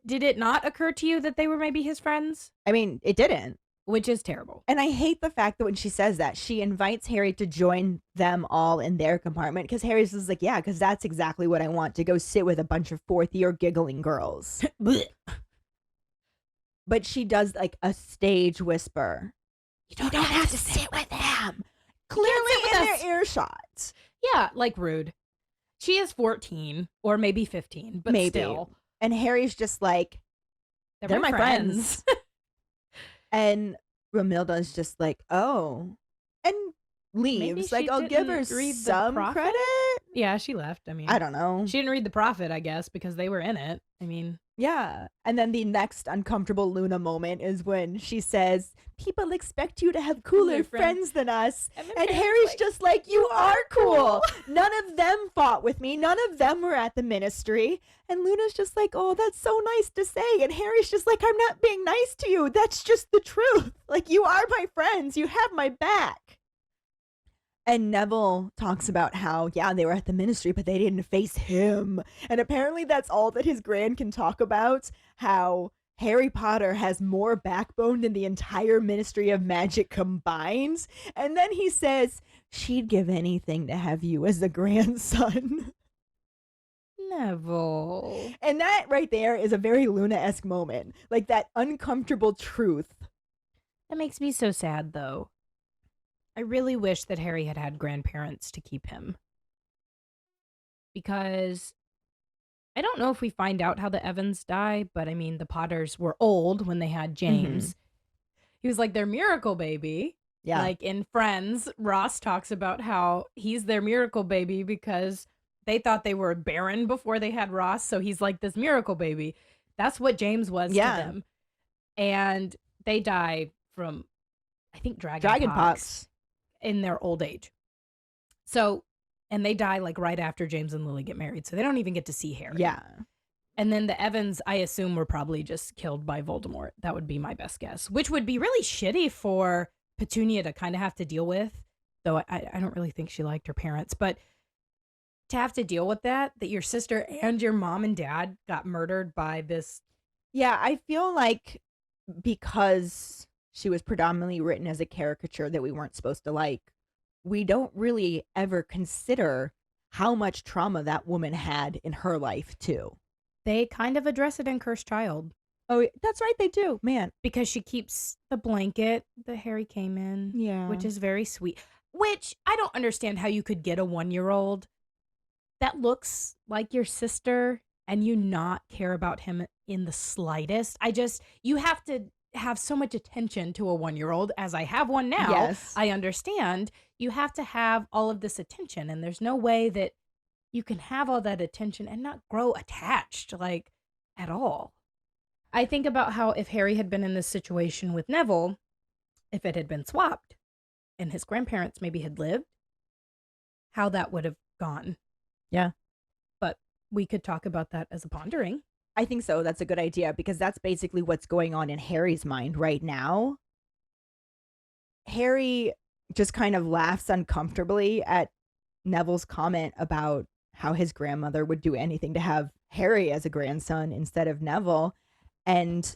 Did it not occur to you that they were maybe his friends? I mean, it didn't. Which is terrible. And I hate the fact that when she says that, she invites Harry to join them all in their compartment because Harry's just like, yeah, because that's exactly what I want, to go sit with a bunch of fourth year giggling girls. But she does like a stage whisper. You don't have to sit with them. Clearly sit with in us. their earshot. Yeah, like rude. She is 14 or maybe 15, but Maybe. still. And Harry's just like, they're my friends. And Romilda's just like, oh. And Maybe leaves. she Like, I'll give her didn't read the some prophet? credit. Yeah, she left. I mean, I don't know. She didn't read the prophet, I guess, because they were in it. I mean, Yeah. And then the next uncomfortable Luna moment is when she says, people expect you to have cooler Cooler friends." friends than us. And then And Harry's Harry's like, just like, you are cool. None of them fought with me. None of them were at the ministry. And Luna's just like, oh, that's so nice to say. And Harry's just like, I'm not being nice to you. That's just the truth. Like, you are my friends. You have my back. And Neville talks about how, yeah, they were at the ministry, but they didn't face him. And apparently that's all that his grand can talk about, how Harry Potter has more backbone than the entire Ministry of Magic combined. And then he says, she'd give anything to have you as a grandson. Neville. And that right there is a very Luna-esque moment. Like that uncomfortable truth. That makes me so sad, though. I really wish that Harry had had grandparents to keep him. Because I don't know if we find out how the Evans die, but I mean, the Potters were old when they had James. He was like their miracle baby. Yeah. Like in Friends, Ross talks about how he's their miracle baby because they thought they were barren before they had Ross. So he's like this miracle baby. That's what James was Yeah. to them. And they die from, I think, dragon pox Pox. in their old age. So, and they die like right after James and Lily get married. So they don't even get to see Harry. Yeah. And then the Evans, I assume, were probably just killed by Voldemort. That would be my best guess, which would be really shitty for Petunia to kind of have to deal with, though I don't really think she liked her parents. But to have to deal with that your sister and your mom and dad got murdered by this. Yeah, I feel like because she was predominantly written as a caricature that we weren't supposed to like, we don't really ever consider how much trauma that woman had in her life, too. They kind of address it in Cursed Child. Oh, that's right, they do, man. Because she keeps the blanket that Harry came in. Yeah. Which is very sweet. Which I don't understand how you could get a 1-year-old that looks like your sister and you not care about him in the slightest. You have to have so much attention to a 1-year-old, as I have one now. Yes. I understand. You have to have all of this attention, and there's no way that you can have all that attention and not grow attached, like, at all. I think about how if Harry had been in this situation with Neville, if it had been swapped and his grandparents maybe had lived, how that would have gone. Yeah. But we could talk about that as a pondering. I think so. That's a good idea because that's basically what's going on in Harry's mind right now. Harry just kind of laughs uncomfortably at Neville's comment about how his grandmother would do anything to have Harry as a grandson instead of Neville. And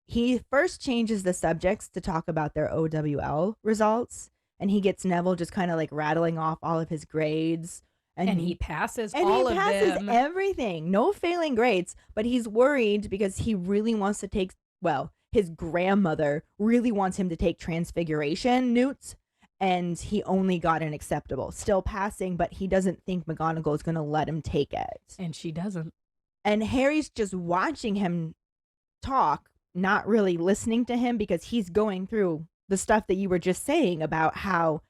he first changes the subjects to talk about their OWL results. And he gets Neville just kind of like rattling off all of his grades. And he passes and all he of passes them. Everything. No failing grades. But he's worried because he really wants to take, well, his grandmother really wants him to take Transfiguration newts. And he only got an acceptable. Still passing, but he doesn't think McGonagall is going to let him take it. And she doesn't. And Harry's just watching him talk, not really listening to him because he's going through the stuff that you were just saying about how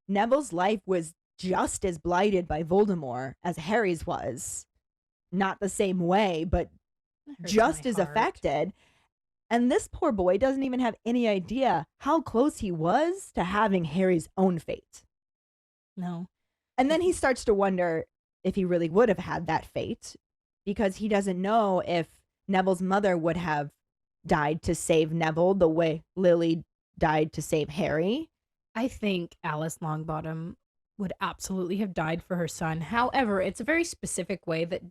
Neville's life was just as blighted by Voldemort as Harry's was. Not the same way, but just as affected. And this poor boy doesn't even have any idea how close he was to having Harry's own fate. No. And then he starts to wonder if he really would have had that fate because he doesn't know if Neville's mother would have died to save Neville the way Lily died to save Harry. I think Alice Longbottom would absolutely have died for her son. However, it's a very specific way that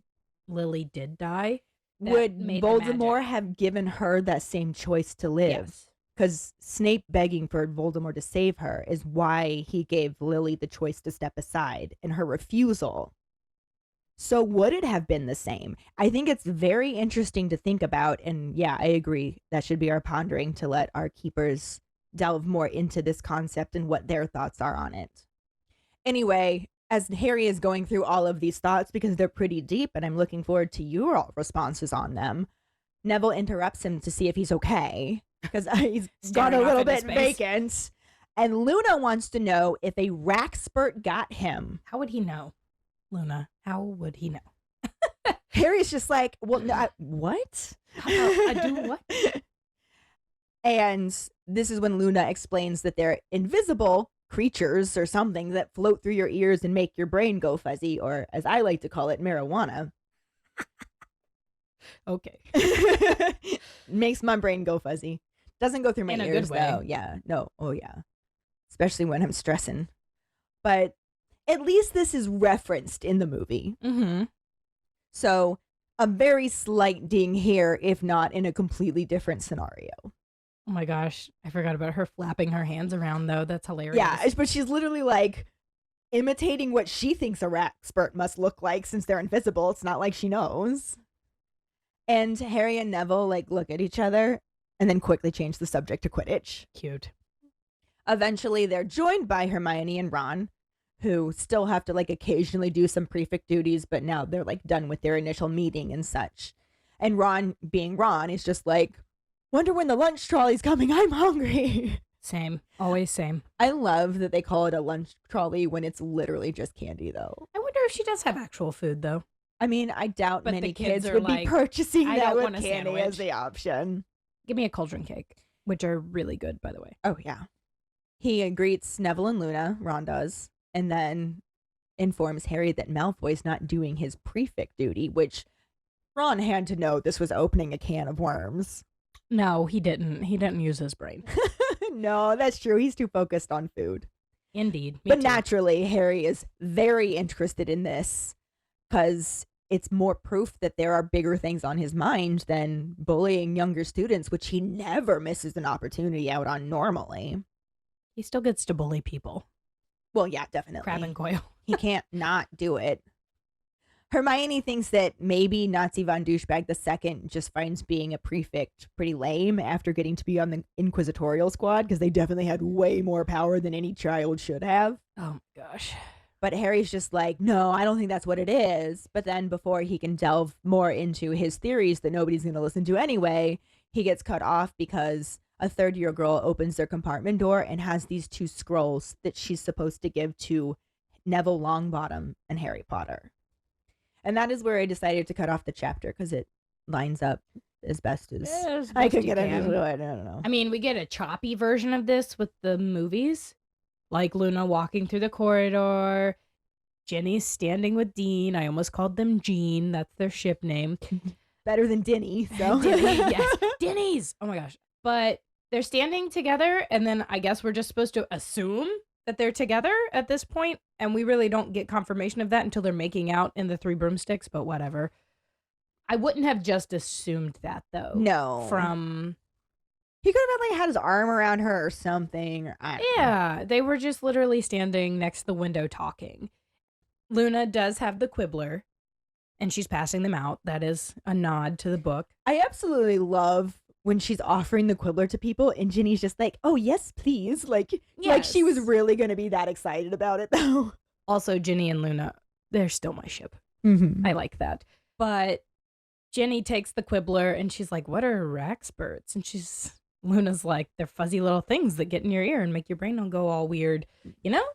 Lily did die. Would Voldemort have given her that same choice to live? Yes. Because Snape begging for Voldemort to save her is why he gave Lily the choice to step aside and her refusal. So would it have been the same? I think it's very interesting to think about. And yeah, I agree. That should be our pondering to let our keepers delve more into this concept and what their thoughts are on it. Anyway, as Harry is going through all of these thoughts because they're pretty deep and I'm looking forward to your responses on them, Neville interrupts him to see if he's okay because he's got a little bit vacant. And Luna wants to know if a rack spurt got him. How would he know? Luna, how would he know? Harry's just like, well, no, what? I do what? And this is when Luna explains that they're invisible creatures or something that float through your ears and make your brain go fuzzy, or as I like to call it, marijuana. Okay. Makes my brain go fuzzy. Doesn't go through my In a ears good way. though. Yeah. No. Oh yeah. Especially when I'm stressing. But at least this is referenced in the movie. Mm-hmm. So a very slight ding here, if not in a completely different scenario. Oh my gosh. I forgot about her flapping her hands around, though. That's hilarious. Yeah, but she's literally like imitating what she thinks a rat spurt must look like since they're invisible. It's not like she knows. And Harry and Neville like look at each other and then quickly change the subject to Quidditch. Cute. Eventually, they're joined by Hermione and Ron, who still have to like occasionally do some prefect duties, but now they're like done with their initial meeting and such. And Ron, being Ron, is just like, wonder when the lunch trolley's coming. I'm hungry. Same. Always same. I love that they call it a lunch trolley when it's literally just candy, though. I wonder if she does have actual food, though. I mean, I doubt But many the kids kids are would like, be purchasing I that don't with want a candy sandwich. as the option. Give me a cauldron cake, which are really good, by the way. Oh, yeah. He greets Neville and Luna, Ron does, and then informs Harry that Malfoy's not doing his prefect duty, which Ron had to know this was opening a can of worms. No, he didn't. He didn't use his brain. No, that's true. He's too focused on food. Indeed. But naturally, Harry is very interested in this because it's more proof that there are bigger things on his mind than bullying younger students, which he never misses an opportunity out on normally. He still gets to bully people. Well, yeah, definitely. Crab and Goyle. He can't not do it. Hermione thinks that maybe Nazi von Douchebag II just finds being a prefect pretty lame after getting to be on the Inquisitorial squad, because they definitely had way more power than any child should have. Oh my gosh. But Harry's just like, no, I don't think that's what it is. But then before he can delve more into his theories that nobody's going to listen to anyway, he gets cut off because a third-year girl opens their compartment door and has these 2 scrolls that she's supposed to give to Neville Longbottom and Harry Potter. And that is where I decided to cut off the chapter because it lines up as best as I could get into it. I don't know. I mean, we get a choppy version of this with the movies, like Luna walking through the corridor, Ginny's standing with Dean. I almost called them Jean. That's their ship name. Better than Dinny. So Dinny, yes, Dinny's. Oh my gosh. But they're standing together, and then I guess we're just supposed to assume that they're together at this point, and we really don't get confirmation of that until they're making out in the 3 broomsticks, but whatever. I wouldn't have just assumed that, though. No. He could have like had his arm around her or something. Yeah, they were just literally standing next to the window talking. Luna does have the quibbler, and she's passing them out. That is a nod to the book. I absolutely love when she's offering the quibbler to people and Ginny's just like, oh, yes, please. Like she was really going to be that excited about it, though. Also, Ginny and Luna, they're still my ship. Mm-hmm. I like that. But Ginny takes the quibbler and she's like, what are raxburts? And Luna's like, they're fuzzy little things that get in your ear and make your brain go all weird. You know?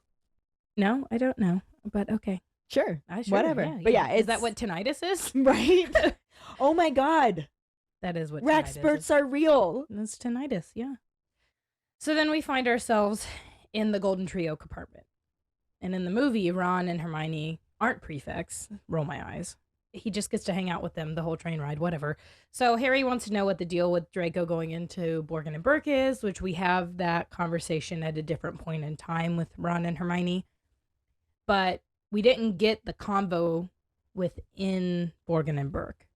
No, I don't know. But okay. Sure. Whatever. Yeah, but yeah, is that what tinnitus is? Right? Oh my God. That is what raxburts are real. That's tinnitus, yeah. So then we find ourselves in the Golden Trio compartment. And in the movie, Ron and Hermione aren't prefects. Roll my eyes. He just gets to hang out with them the whole train ride, whatever. So Harry wants to know what the deal with Draco going into Borgin and Burke is, which we have that conversation at a different point in time with Ron and Hermione. But we didn't get the convo within Borgin and Burke.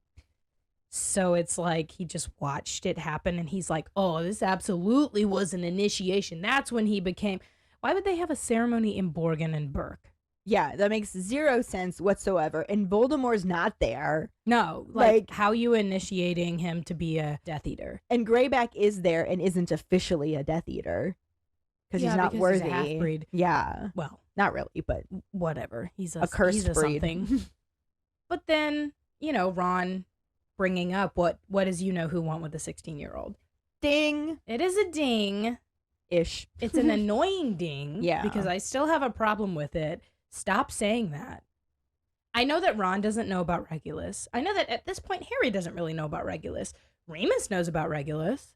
So it's like he just watched it happen and he's like, oh, this absolutely was an initiation. That's when he became... Why would they have a ceremony in Borgin and Burke? Yeah, that makes 0 sense whatsoever. And Voldemort's not there. No, like how you initiating him to be a Death Eater? And Greyback is there and isn't officially a Death Eater. Because he's not worthy. He's a half-breed. Yeah. Well, not really, but whatever. He's a cursed breed. Something. But then, Ron bringing up what does who want with a 16-year-old? Ding. It is a ding. Ish. It's an annoying ding. Yeah. Because I still have a problem with it. Stop saying that. I know that Ron doesn't know about Regulus. I know that at this point, Harry doesn't really know about Regulus. Remus knows about Regulus.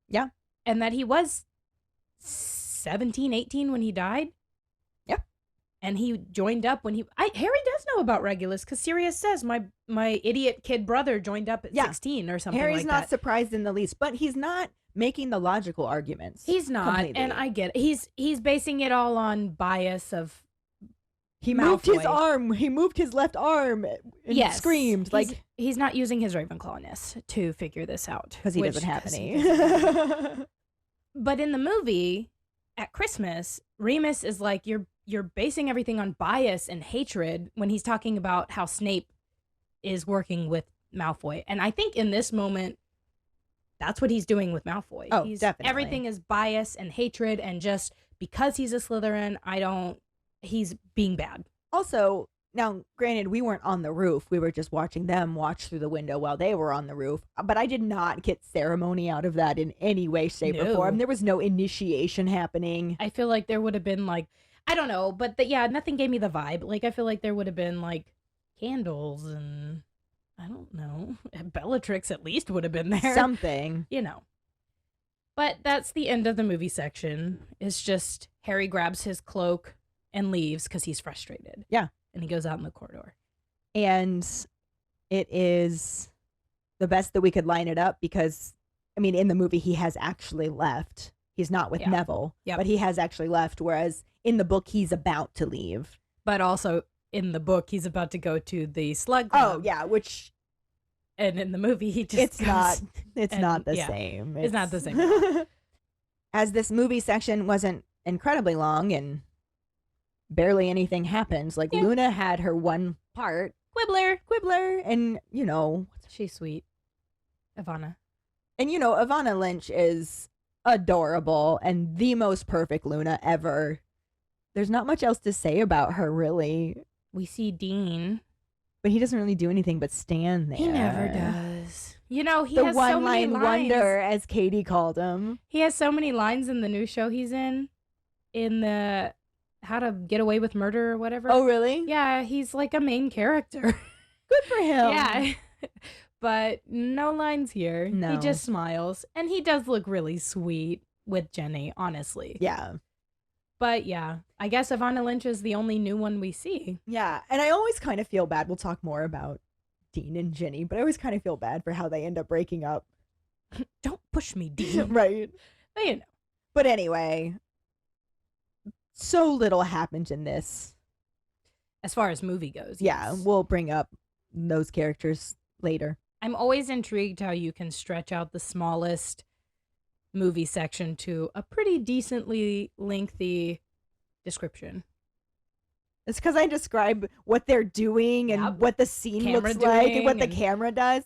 Yeah. And that he was 17, 18 when he died. Yep. And he joined up when Harry does know about Regulus because Sirius says my idiot kid brother joined up at 16 or something Harry's like that. Harry's not surprised in the least, but he's not making the logical arguments. He's not, completely. And I get it. He's basing it all on bias of he Malfoy. moved his arm. He moved his left arm and screamed. He's not using his Ravenclaw-ness to figure this out. Because he doesn't have any. But in the movie, at Christmas, Remus is like, you're basing everything on bias and hatred when he's talking about how Snape is working with Malfoy. And I think in this moment, that's what he's doing with Malfoy. Oh, definitely. Everything is bias and hatred, and just because he's a Slytherin, he's being bad. Also, now, granted, we weren't on the roof. We were just watching them watch through the window while they were on the roof. But I did not get ceremony out of that in any way, shape, or form. There was no initiation happening. I feel like there would have been I don't know, but nothing gave me the vibe. I feel like there would have been candles and I don't know. Bellatrix at least would have been there. Something. But that's the end of the movie section. It's just Harry grabs his cloak and leaves because he's frustrated. Yeah. And he goes out in the corridor. And it is the best that we could line it up because, I mean, in the movie, he has actually left. He's not with Neville, but he has actually left, whereas in the book, he's about to leave. But also in the book, he's about to go to the Slug Club. Oh, yeah, which... And in the movie, he just It's not the same. It's not the same at all. As this movie section wasn't incredibly long and barely anything happens, like Luna had her one part. Quibbler, and, you know... She's sweet. Ivana. And, you know, Ivana Lynch is adorable and the most perfect Luna ever. There's not much else to say about her, really. We see Dean. But he doesn't really do anything but stand there. He never does. You know, he the has so many one-line lines. wonder, as Katie called him. He has so many lines in the new show he's in the How to Get Away with Murder or whatever. Oh, really? Yeah, he's like a main character. Good for him. Yeah. But no lines here. No. He just smiles. And he does look really sweet with Jenny, honestly. Yeah. But yeah, I guess Ivana Lynch is the only new one we see. Yeah, and I always kind of feel bad. We'll talk more about Dean and Jenny, but I always kind of feel bad for how they end up breaking up. Don't push me, Dean. Right. But you know. But anyway, so little happened in this. As far as movie goes. Yeah, yes. we'll bring up those characters later. I'm always intrigued how you can stretch out the smallest movie section to a pretty decently lengthy description. It's because I describe what they're doing and what the scene Camera looks like and doing what the and- camera does.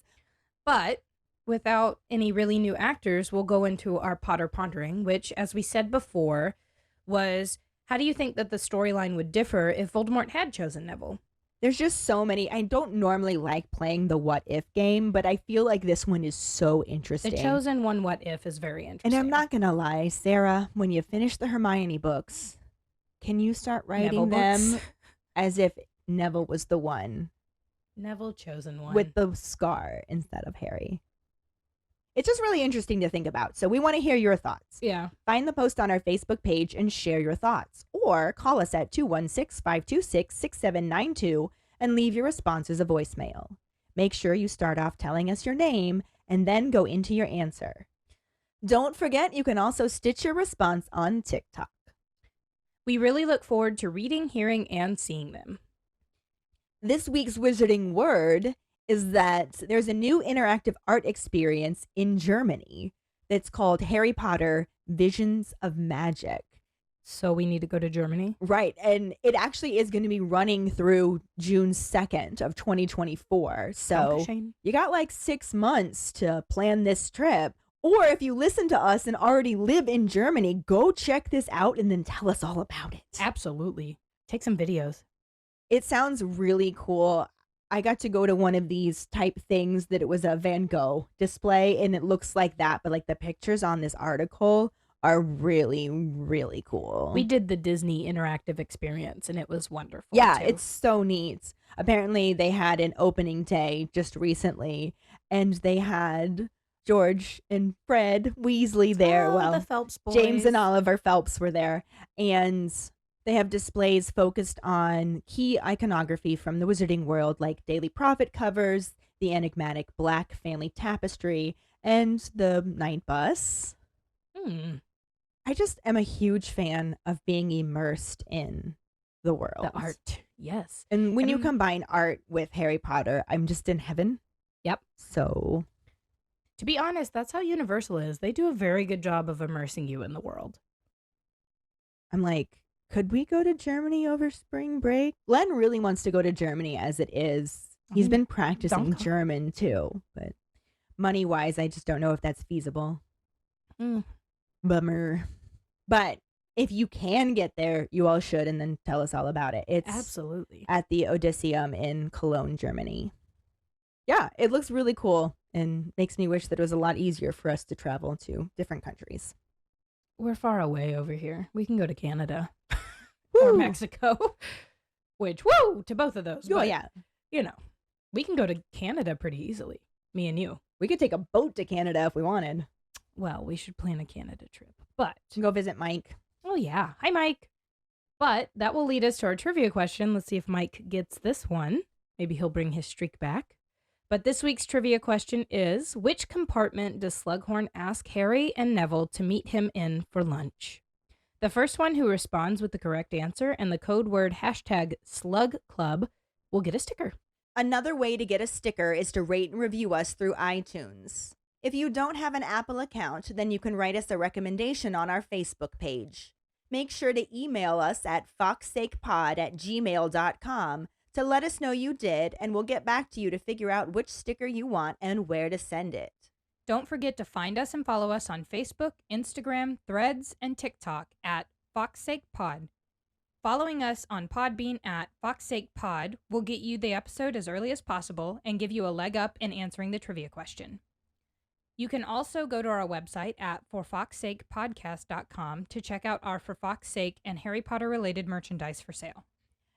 But without any really new actors, we'll go into our Potter Pondering, which, as we said before, was how do you think that the storyline would differ if Voldemort had chosen Neville? There's just so many. I don't normally like playing the what if game, but I feel like this one is so interesting. The chosen one what if is very interesting. And I'm not going to lie, Sarah, when you finish the Hermione books, can you start writing Neville them books? as if Neville was the one Neville chosen one. with the scar instead of Harry? It's just really interesting to think about. So we want to hear your thoughts. Yeah. Find the post on our Facebook page and share your thoughts. Or call us at 216-526-6792 and leave your response as a voicemail. Make sure you start off telling us your name and then go into your answer. Don't forget, you can also stitch your response on TikTok. We really look forward to reading, hearing, and seeing them. This week's wizarding word is that there's a new interactive art experience in Germany that's called Harry Potter Visions of Magic. So we need to go to Germany? Right. And it actually is going to be running through June 2nd of 2024. So you got like 6 months to plan this trip. Or if you listen to us and already live in Germany, go check this out and then tell us all about it. Absolutely. Take some videos. It sounds really cool. I got to go to one of these type things that it was a Van Gogh display and it looks like that, but like the pictures on this article are really, really cool. We did the Disney interactive experience and it was wonderful. Yeah, too. it's so neat. Apparently they had an opening day just recently and they had George and Fred Weasley there. Oh, well, the Phelps boys. James and Oliver Phelps were there. And they have displays focused on key iconography from the wizarding world, like Daily Prophet covers, the enigmatic Black family tapestry, and the night bus. I just am a huge fan of being immersed in the world. The art, yes. And when you combine art with Harry Potter, I'm just in heaven. Yep. So, to be honest, that's how Universal is. They do a very good job of immersing you in the world. I'm like, could we go to Germany over spring break? Glenn really wants to go to Germany as it is. He's been practicing German too, but money-wise, I just don't know if that's feasible. Bummer. But if you can get there, you all should, and then tell us all about it. It's absolutely at the Odysseum in Cologne, Germany. Yeah, it looks really cool and makes me wish that it was a lot easier for us to travel to different countries. We're far away over here. We can go to Canada or Mexico, which, to both of those. Oh, but, yeah. You know, we can go to Canada pretty easily, me and you. We could take a boat to Canada if we wanted. Well, we should plan a Canada trip, but go visit Mike. Oh, yeah. Hi, Mike. But that will lead us to our trivia question. Let's see if Mike gets this one. Maybe he'll bring his streak back. But this week's trivia question is, which compartment does Slughorn ask Harry and Neville to meet him in for lunch? The first one who responds with the correct answer and the code word #Slug Club will get a sticker. Another way to get a sticker is to rate and review us through iTunes. If you don't have an Apple account, then you can write us a recommendation on our Facebook page. Make sure to email us at fawkesakepod@gmail.com to let us know you did, and we'll get back to you to figure out which sticker you want and where to send it. Don't forget to find us and follow us on Facebook, Instagram, Threads, and TikTok at FawkesAkePod. Following us on Podbean at FawkesAkePod will get you the episode as early as possible and give you a leg up in answering the trivia question. You can also go to our website at forfawkesakepodcast.com to check out our For Fawkes Sake and Harry Potter related merchandise for sale.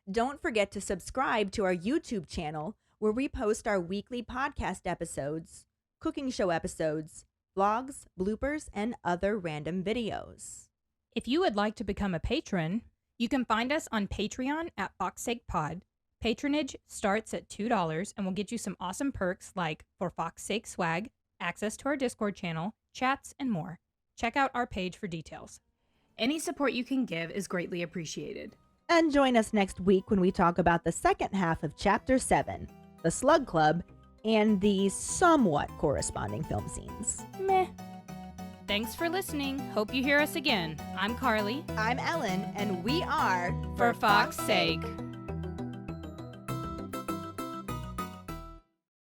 Don't forget to subscribe to our YouTube channel, where we post our weekly podcast episodes, cooking show episodes, vlogs, bloopers, and other random videos. If you would like to become a patron, you can find us on Patreon at FawkesAkePod. Patronage starts at $2 and will get you some awesome perks like For Fawkes Sake swag, access to our Discord channel, chats, and more. Check out our page for details. Any support you can give is greatly appreciated. And join us next week when we talk about the second half of Chapter 7, the Slug Club, and the somewhat corresponding film scenes. Meh. Thanks for listening. Hope you hear us again. I'm Karlee. I'm Ellen, and we are For Fawkes Sake.